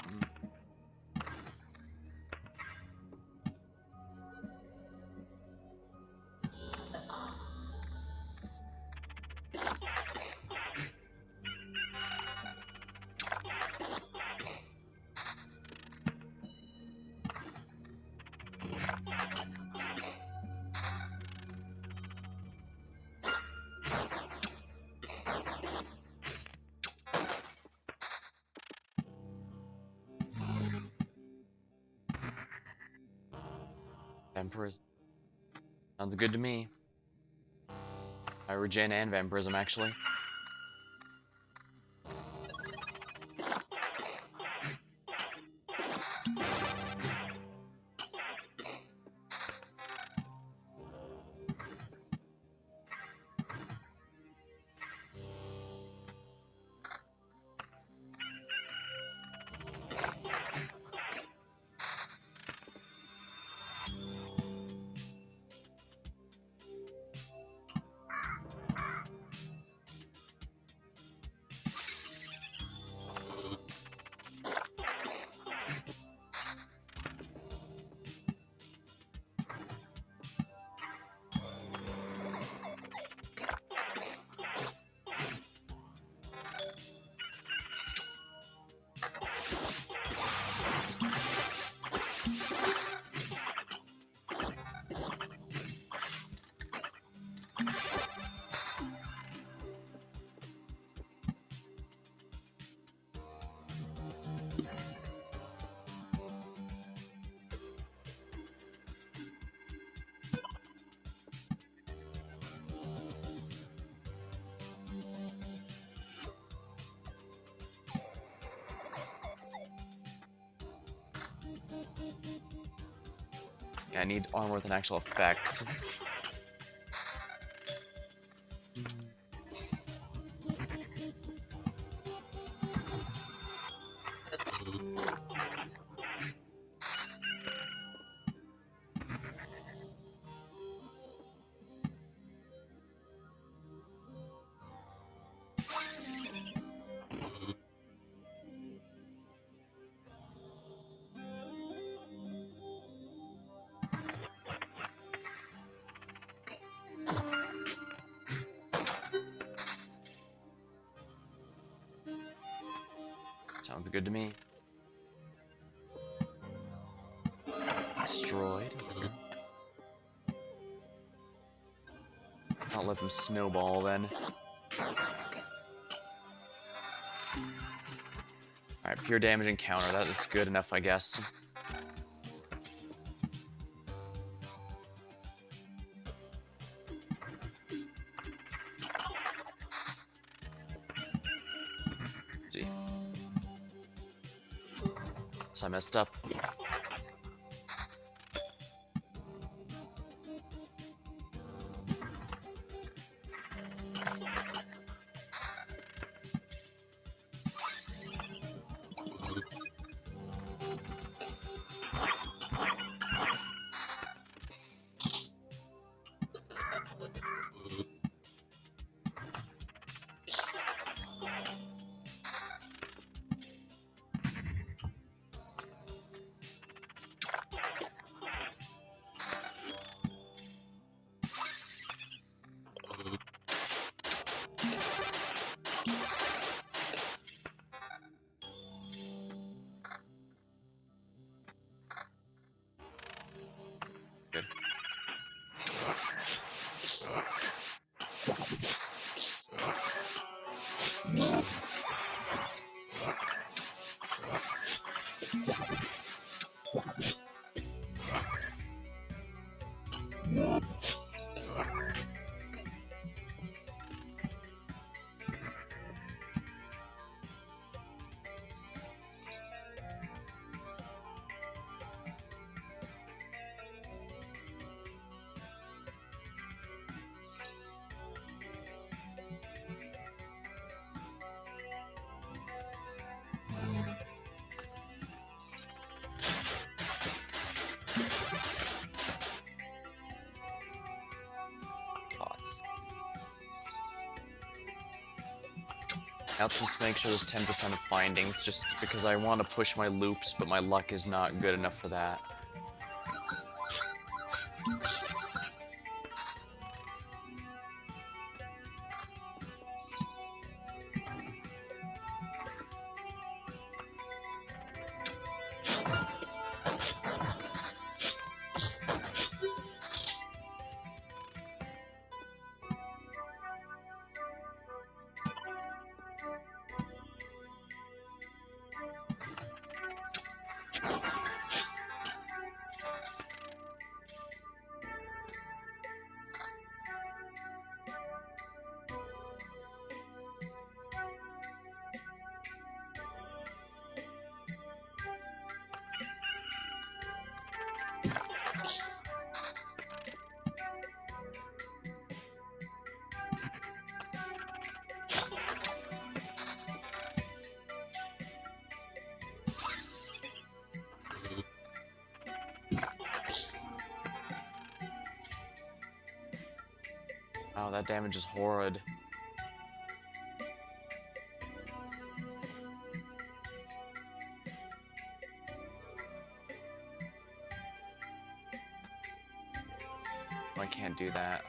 Vampirism. Sounds good to me. Regen and vampirism, actually. Yeah, I need armor with an actual effect. Sounds good to me. Destroyed. I'll let them snowball then. Alright, pure damage and counter. That is good enough, I guess. Whoops, I messed up. Good. Thoughts. Now let's just make sure there's 10% of findings, just because I want to push my loops, but my luck is not good enough for that. Oh, that damage is horrid. I can't do that.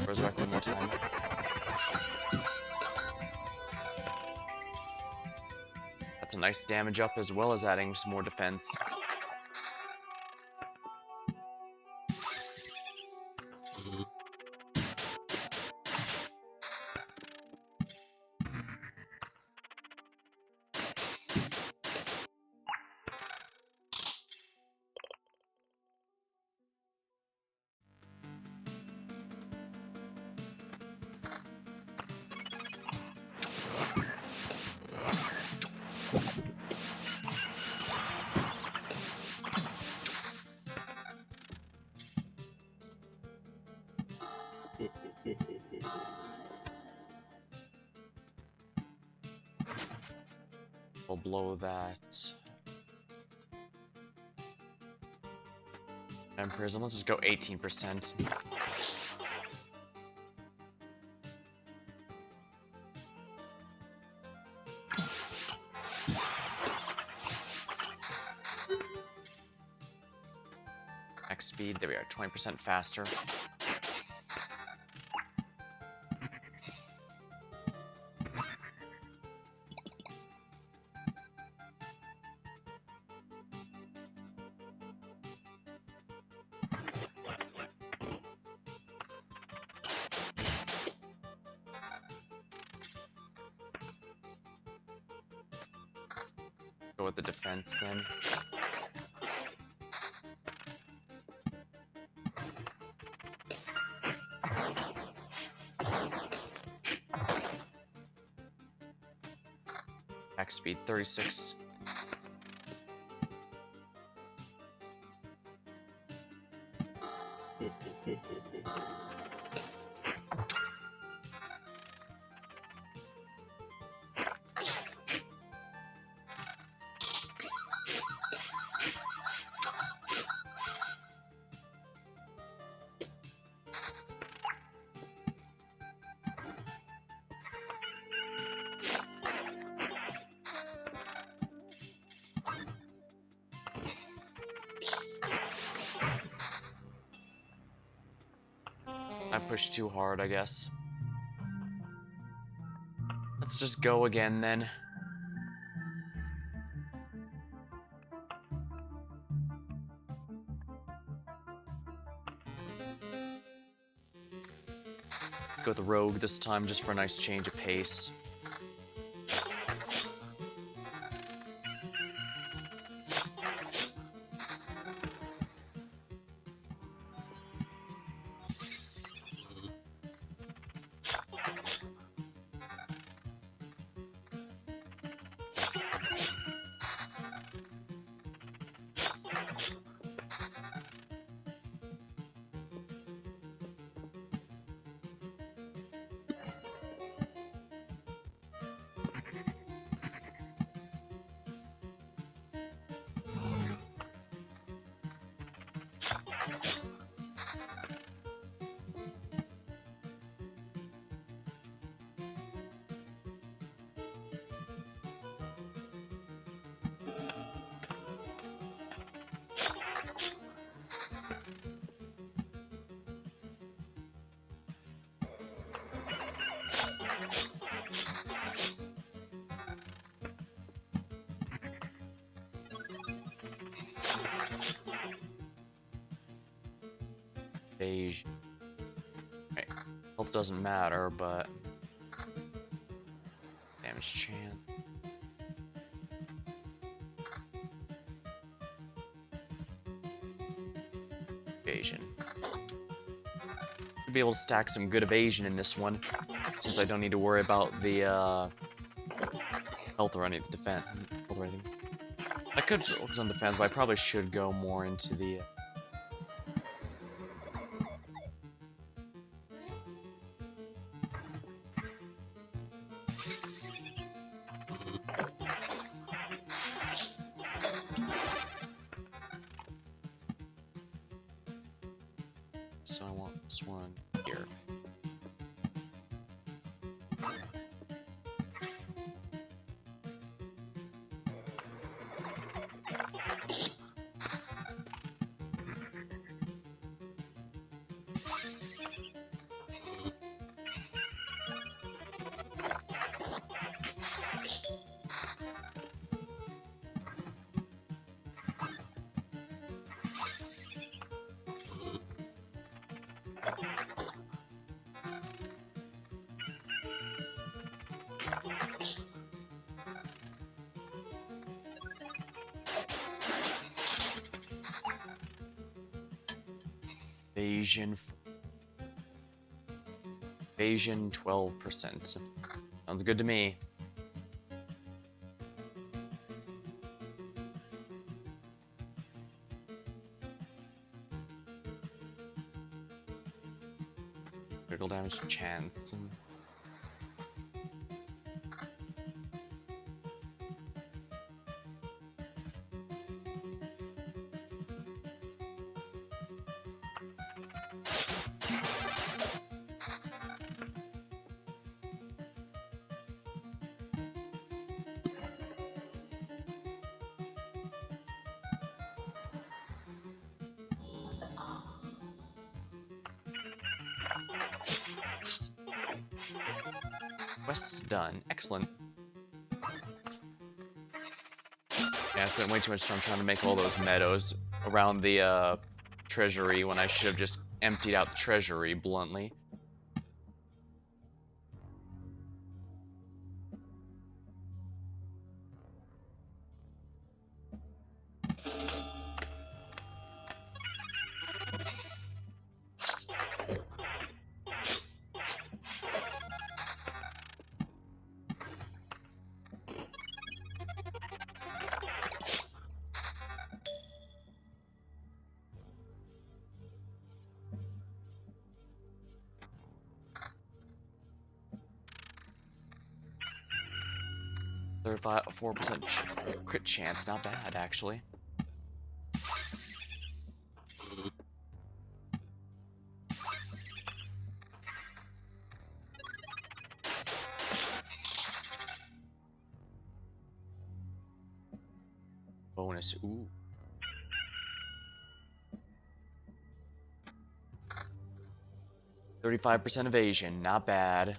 Resurrect one more time. That's a nice damage up as well as adding some more defense. We'll blow that. And Prism, let's just go 18%. Max speed, there we are, 20% faster. Go with the defense then. Max speed 36. I pushed too hard, I guess. Let's just go again then. Go with the Rogue this time, just for a nice change of pace. Beige. Right. Health doesn't matter, but damage chance. Evasion. Should be able to stack some good evasion in this one, since I don't need to worry about the health or any defense or anything. I could focus on defense, but I probably should go more into the. So I want this one here. Evasion 12%. Sounds good to me. Critical damage chance. Quest done. Excellent. Yeah, I spent way too much time trying to make all those meadows around the treasury when I should have just emptied out the treasury, bluntly. They're 4% crit chance, not bad, actually. Bonus, ooh. 35% evasion, not bad.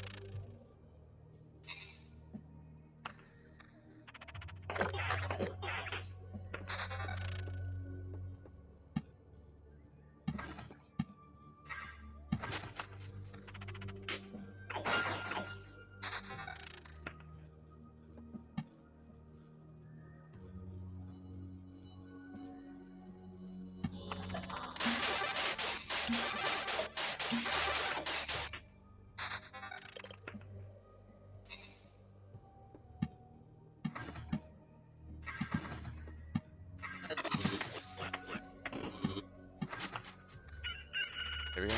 There we go.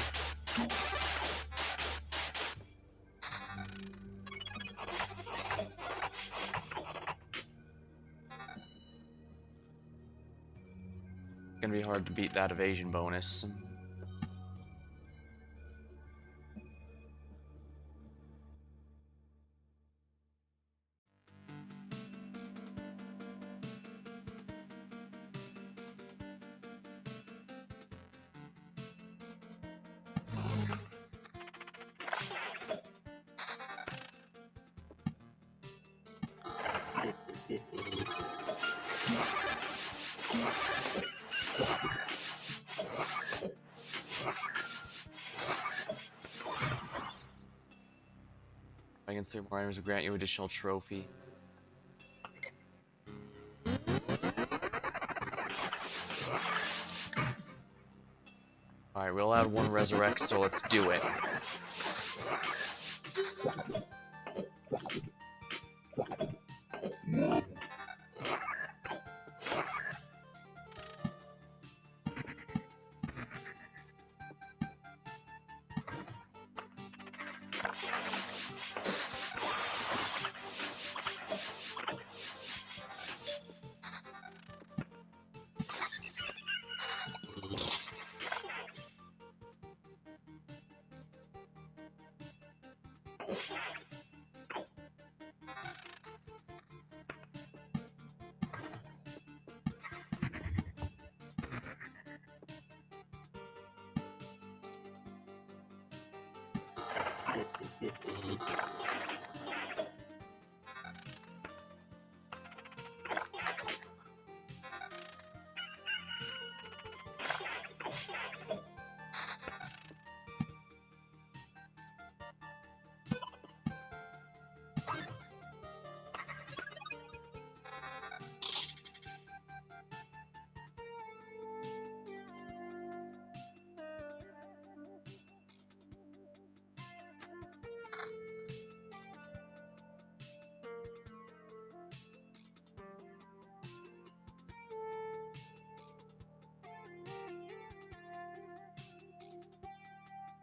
Gonna be hard to beat that evasion bonus. Against 3 more items will grant you additional trophy. Alright, we'll add 1 resurrect, so let's do it.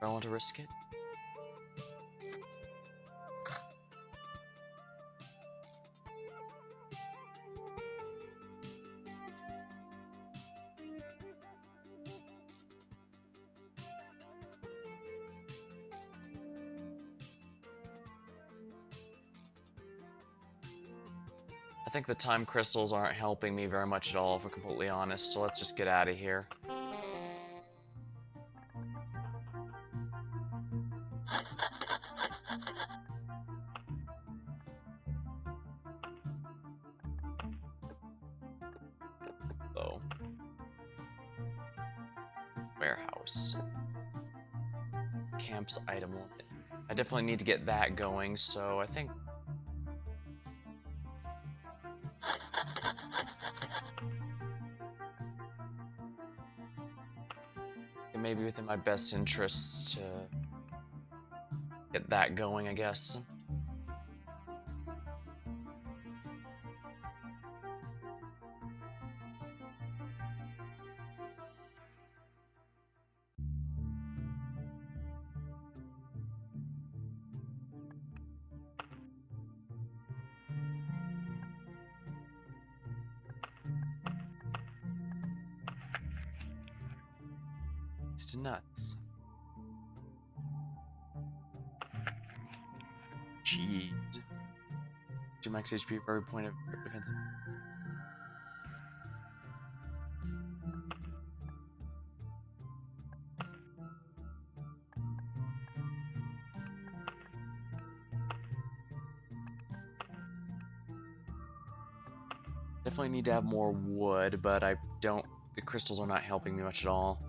Do I want to risk it? I think the time crystals aren't helping me very much at all, if we're completely honest, so let's just get out of here. house. Camp's item limit. I definitely need to get that going, so I think... it may be within my best interest to get that going, I guess. It's to nuts. Jeez. 2 max HP for every point of defensive. Definitely need to have more wood, but I don't... the crystals are not helping me much at all.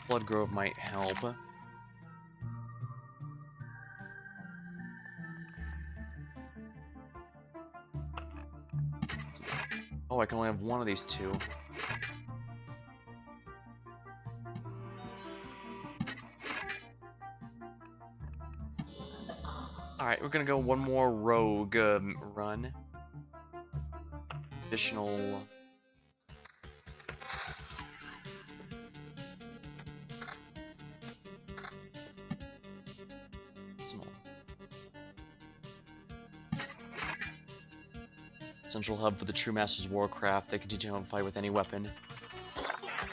Blood Grove might help. Oh, I can only have one of these two. Alright, we're gonna go one more rogue run. Additional... small. Central hub for the True Masters of Warcraft. They can teach you how to fight with any weapon.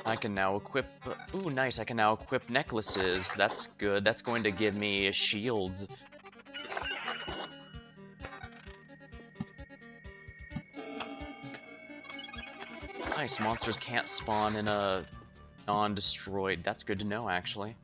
I can now equip... ooh, nice. I can now equip necklaces. That's good. That's going to give me shields. Nice. Monsters can't spawn in a non-destroyed. That's good to know, actually.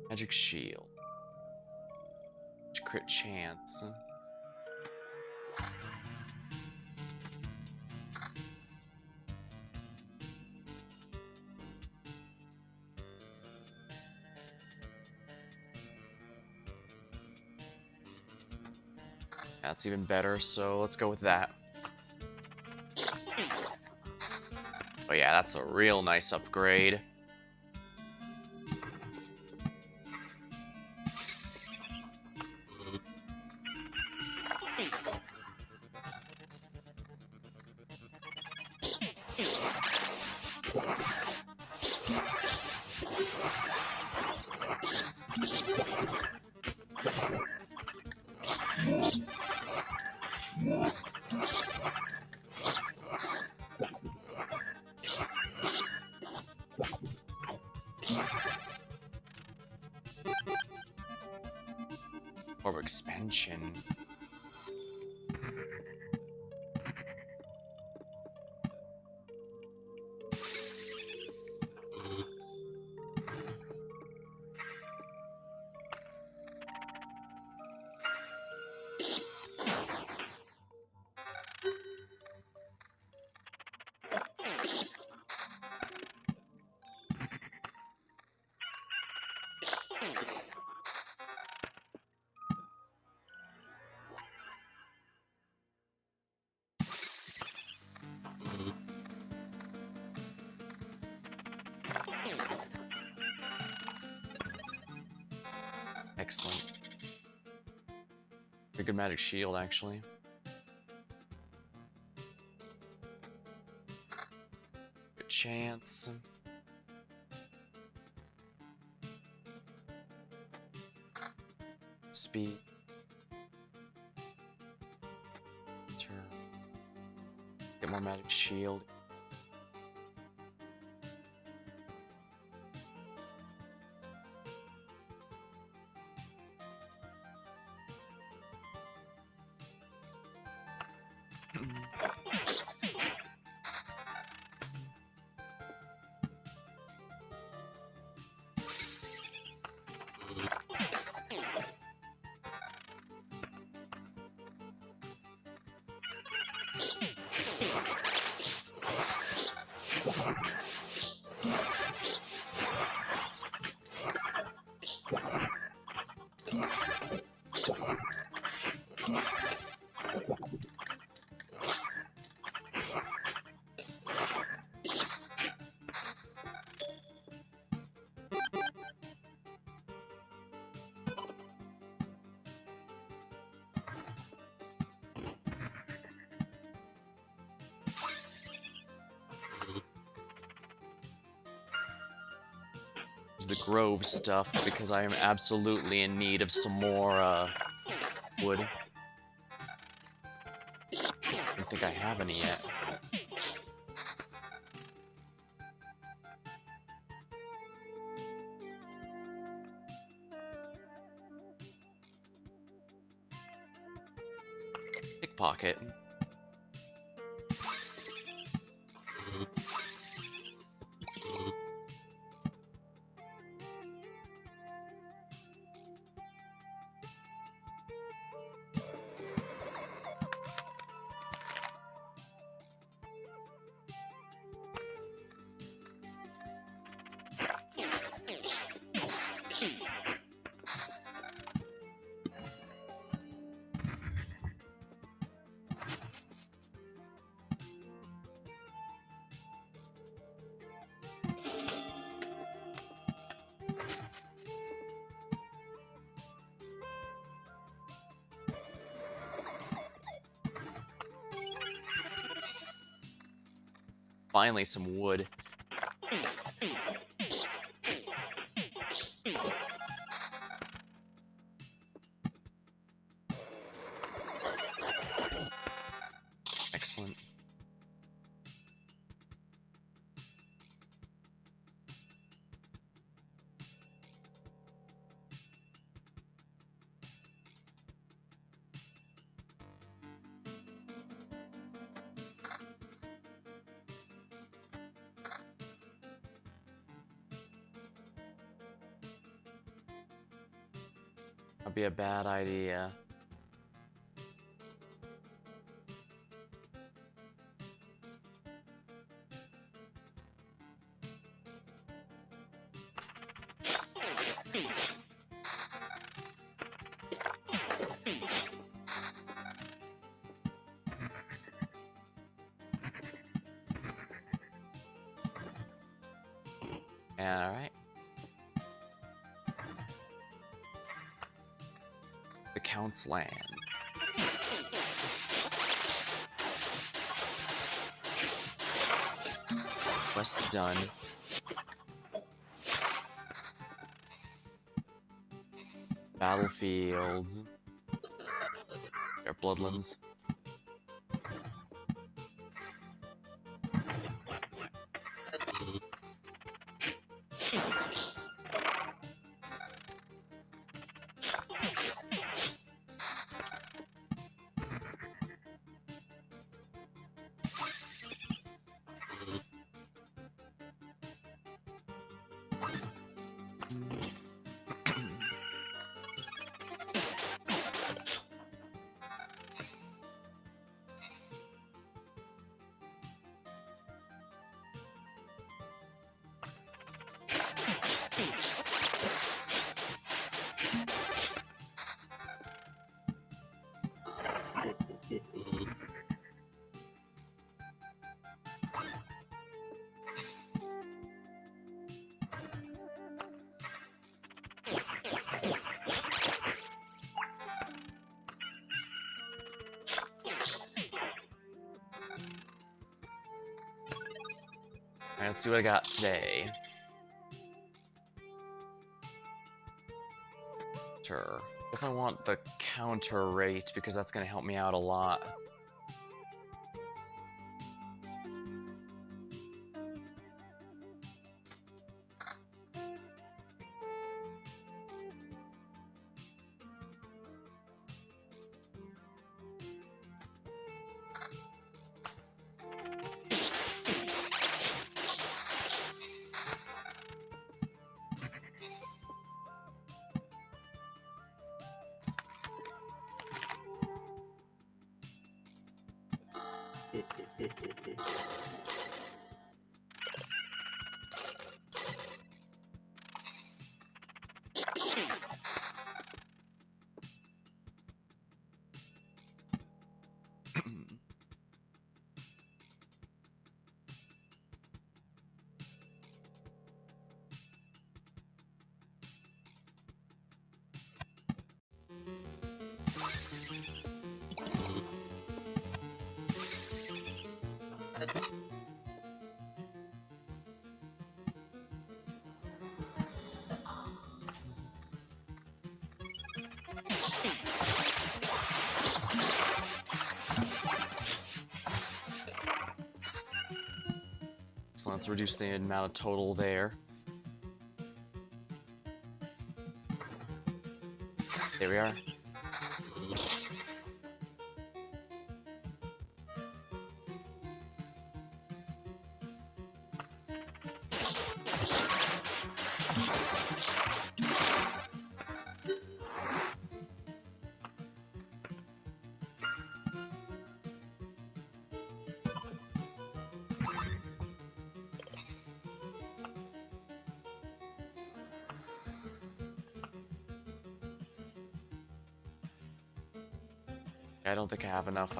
Magic shield. Crit chance. That's even better, so let's go with that. Oh yeah, that's a real nice upgrade. Or expansion. Excellent. Pretty good magic shield, actually. chance. Speed. Turn. Get more magic shield. The Grove stuff because I am absolutely in need of some more wood. I don't think I have any yet. Pickpocket. Finally, some wood. Excellent. That'd be a bad idea. Alright. The Count's land. Quest done. Battlefields. Or Bloodlands. Alright, let's see what I got today. Sure. If I want the counter rate, because that's going to help me out a lot. So let's reduce the amount of total there. There we are. I don't think I have enough.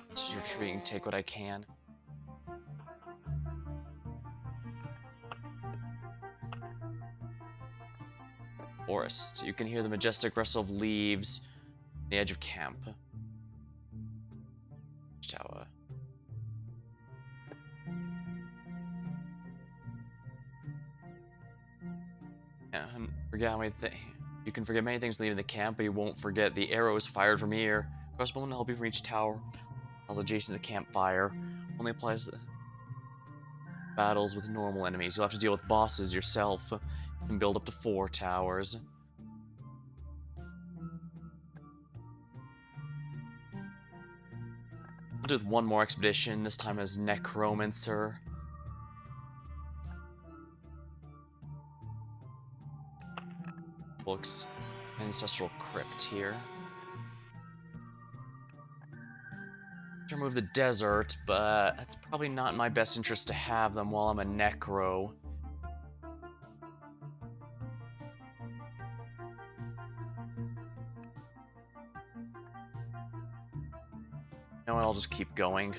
Just retreat and take what I can. Forest. You can hear the majestic rustle of leaves on the edge of camp. Tower. Yeah, and forget how many things. You can forget many things leaving the camp, but you won't forget the arrows fired from here. Crossbowmen will help you from each tower. Also adjacent to the campfire. Only applies to battles with normal enemies. You'll have to deal with bosses yourself. You can build up to 4 towers. I'll do one more expedition, this time as Necromancer. Looks ancestral crypt here. To remove the desert, but that's probably not in my best interest to have them while I'm a necro. You know what, I'll just keep going.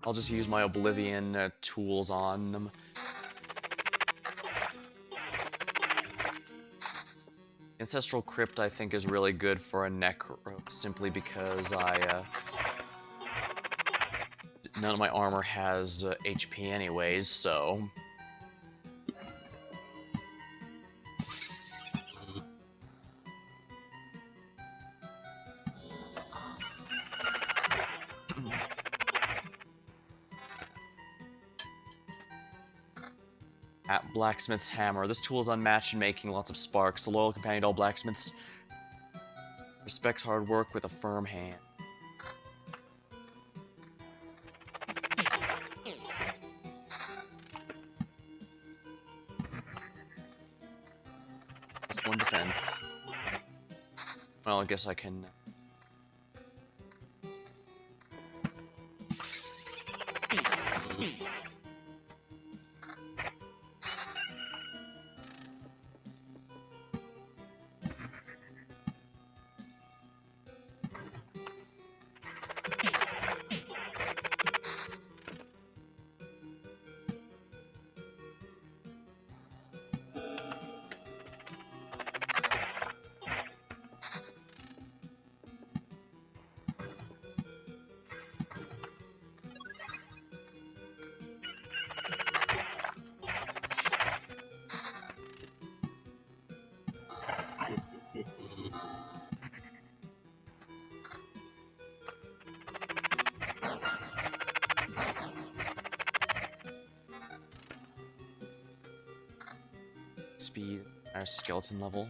I'll just use my Oblivion tools on them. Ancestral Crypt, I think, is really good for a necro, simply because none of my armor has HP anyways, so... At Blacksmith's Hammer. This tool is unmatched in making lots of sparks. A loyal companion to all blacksmiths respects hard work with a firm hand. That's 1 defense. Well, I guess I can... speed, our skeleton level.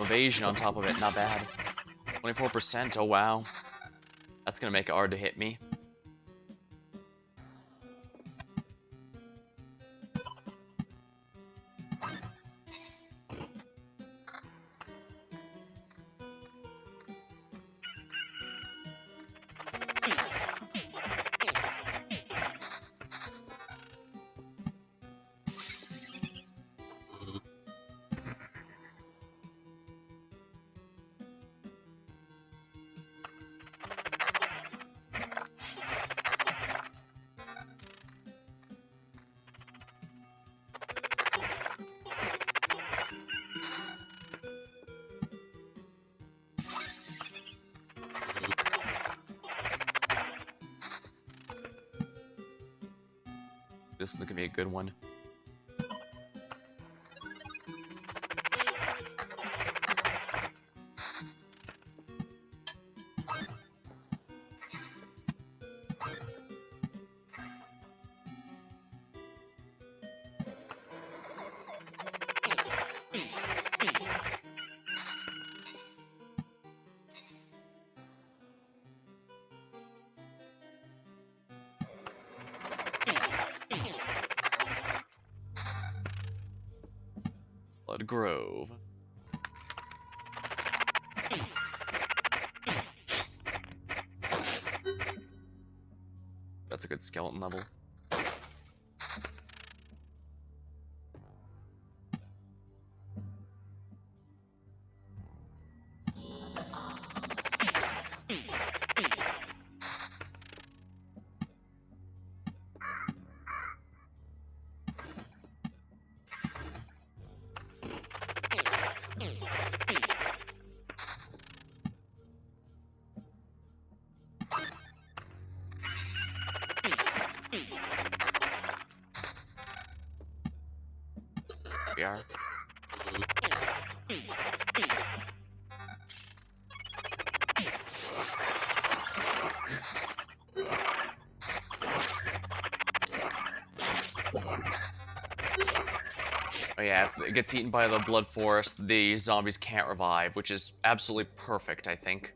Evasion on top of it, not bad. 24%, oh wow. That's gonna make it hard to hit me. This is gonna be a good one. Blood Grove. That's a good skeleton level. We are. Oh yeah, if it gets eaten by the Blood Forest, the zombies can't revive, which is absolutely perfect, I think.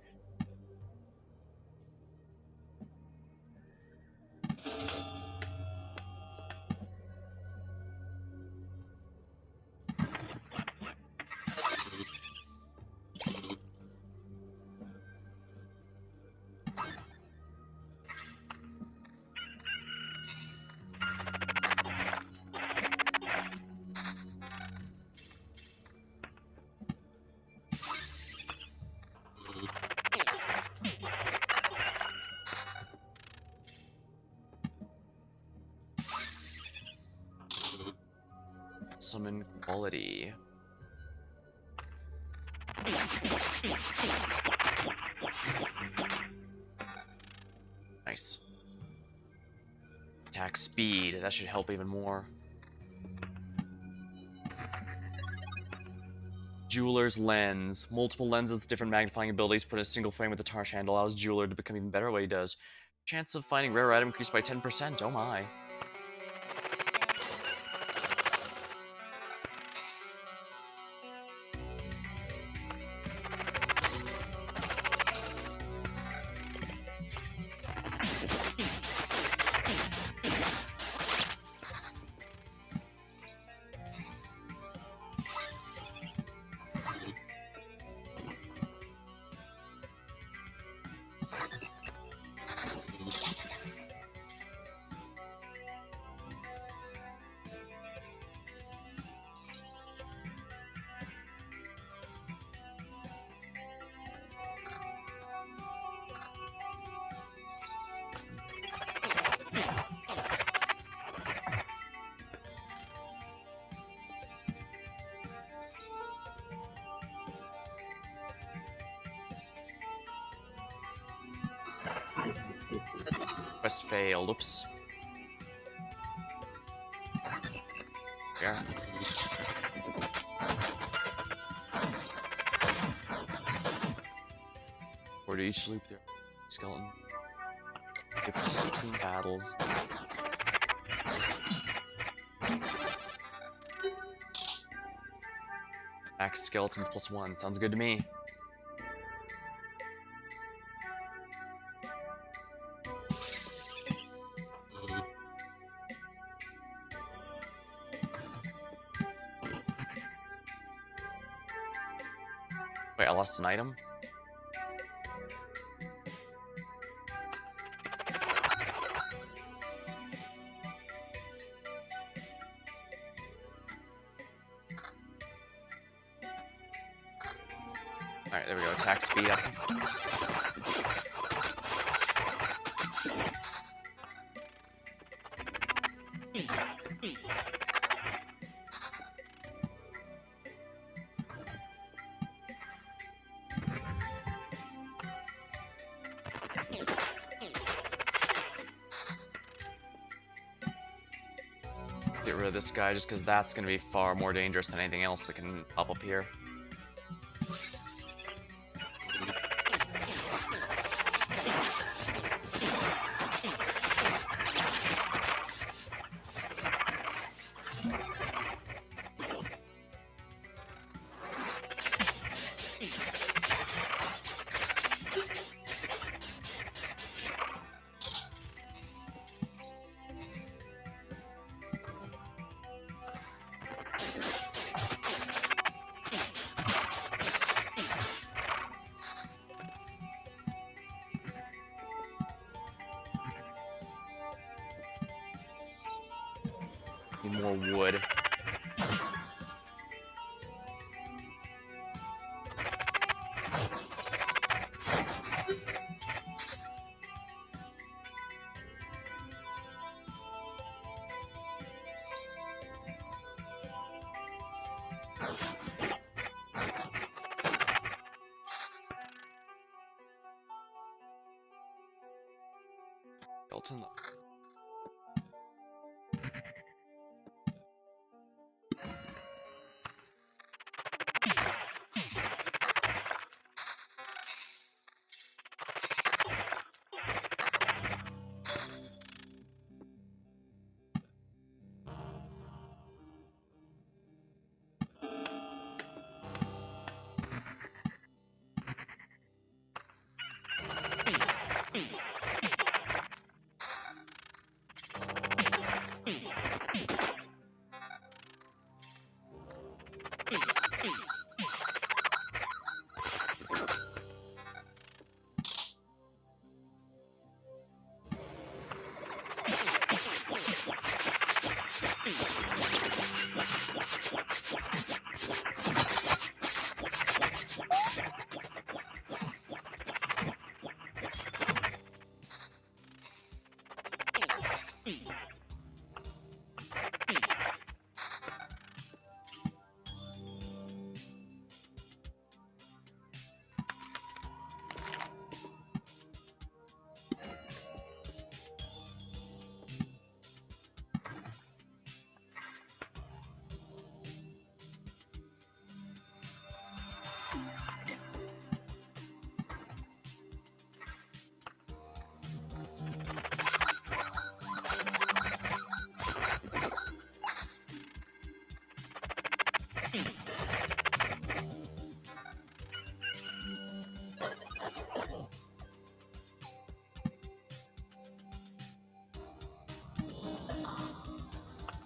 Summon quality. Nice. Attack speed, that should help even more. Jeweler's Lens. Multiple lenses with different magnifying abilities put in a single frame with a tarsh handle allows Jeweler to become even better at what he does. Chance of finding rare item increased by 10%, oh my. Quest failed, oops. Yeah. Or to each loop their skeleton. They persist between battles. Max skeletons +1. Sounds good to me. Wait, I lost an item? Alright, there we go. Attack speed up. Get rid of this guy just because that's going to be far more dangerous than anything else that can pop up here. Need more wood. Skeleton.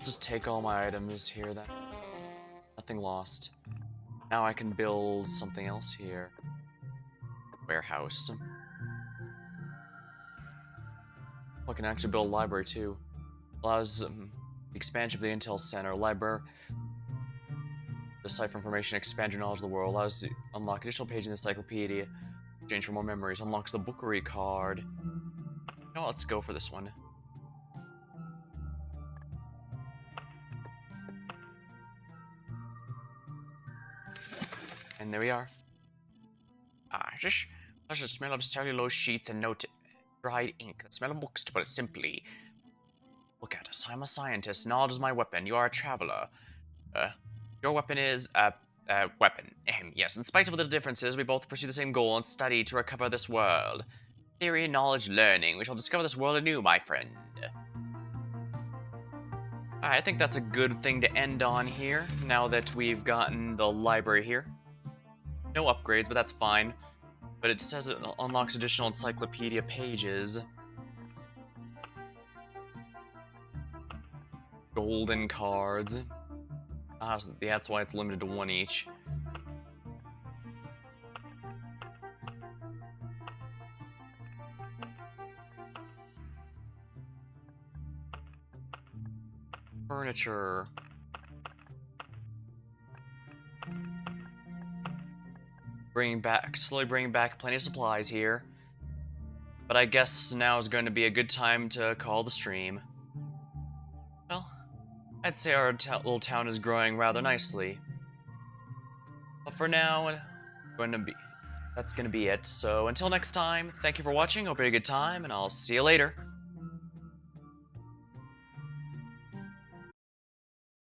Just take all my items here. That nothing lost. Now I can build something else here. Warehouse. I can actually build a library too. Allows expansion of the Intel Center. Library. Decipher information, expand your knowledge of the world. Allows you to unlock additional pages in the encyclopedia. Exchange for more memories. Unlocks the Bookery card. You know what, let's go for this one. And there we are. Just the smell of cellulose sheets and dried ink. The smell of books, to put it simply. Look at us. I'm a scientist. Knowledge is my weapon. You are a traveler. Your weapon is weapon. Yes, in spite of the differences, we both pursue the same goal and study to recover this world. Theory, knowledge, learning. We shall discover this world anew, my friend. Alright, I think that's a good thing to end on here, now that we've gotten the library here. No upgrades, but that's fine. But it says it unlocks additional encyclopedia pages. Golden cards. Ah, so that's why it's limited to one each. Furniture. Slowly bringing back plenty of supplies here. But I guess now is going to be a good time to call the stream. Well, I'd say our little town is growing rather nicely. But for now, that's going to be it. So until next time, thank you for watching, hope you had a good time, and I'll see you later.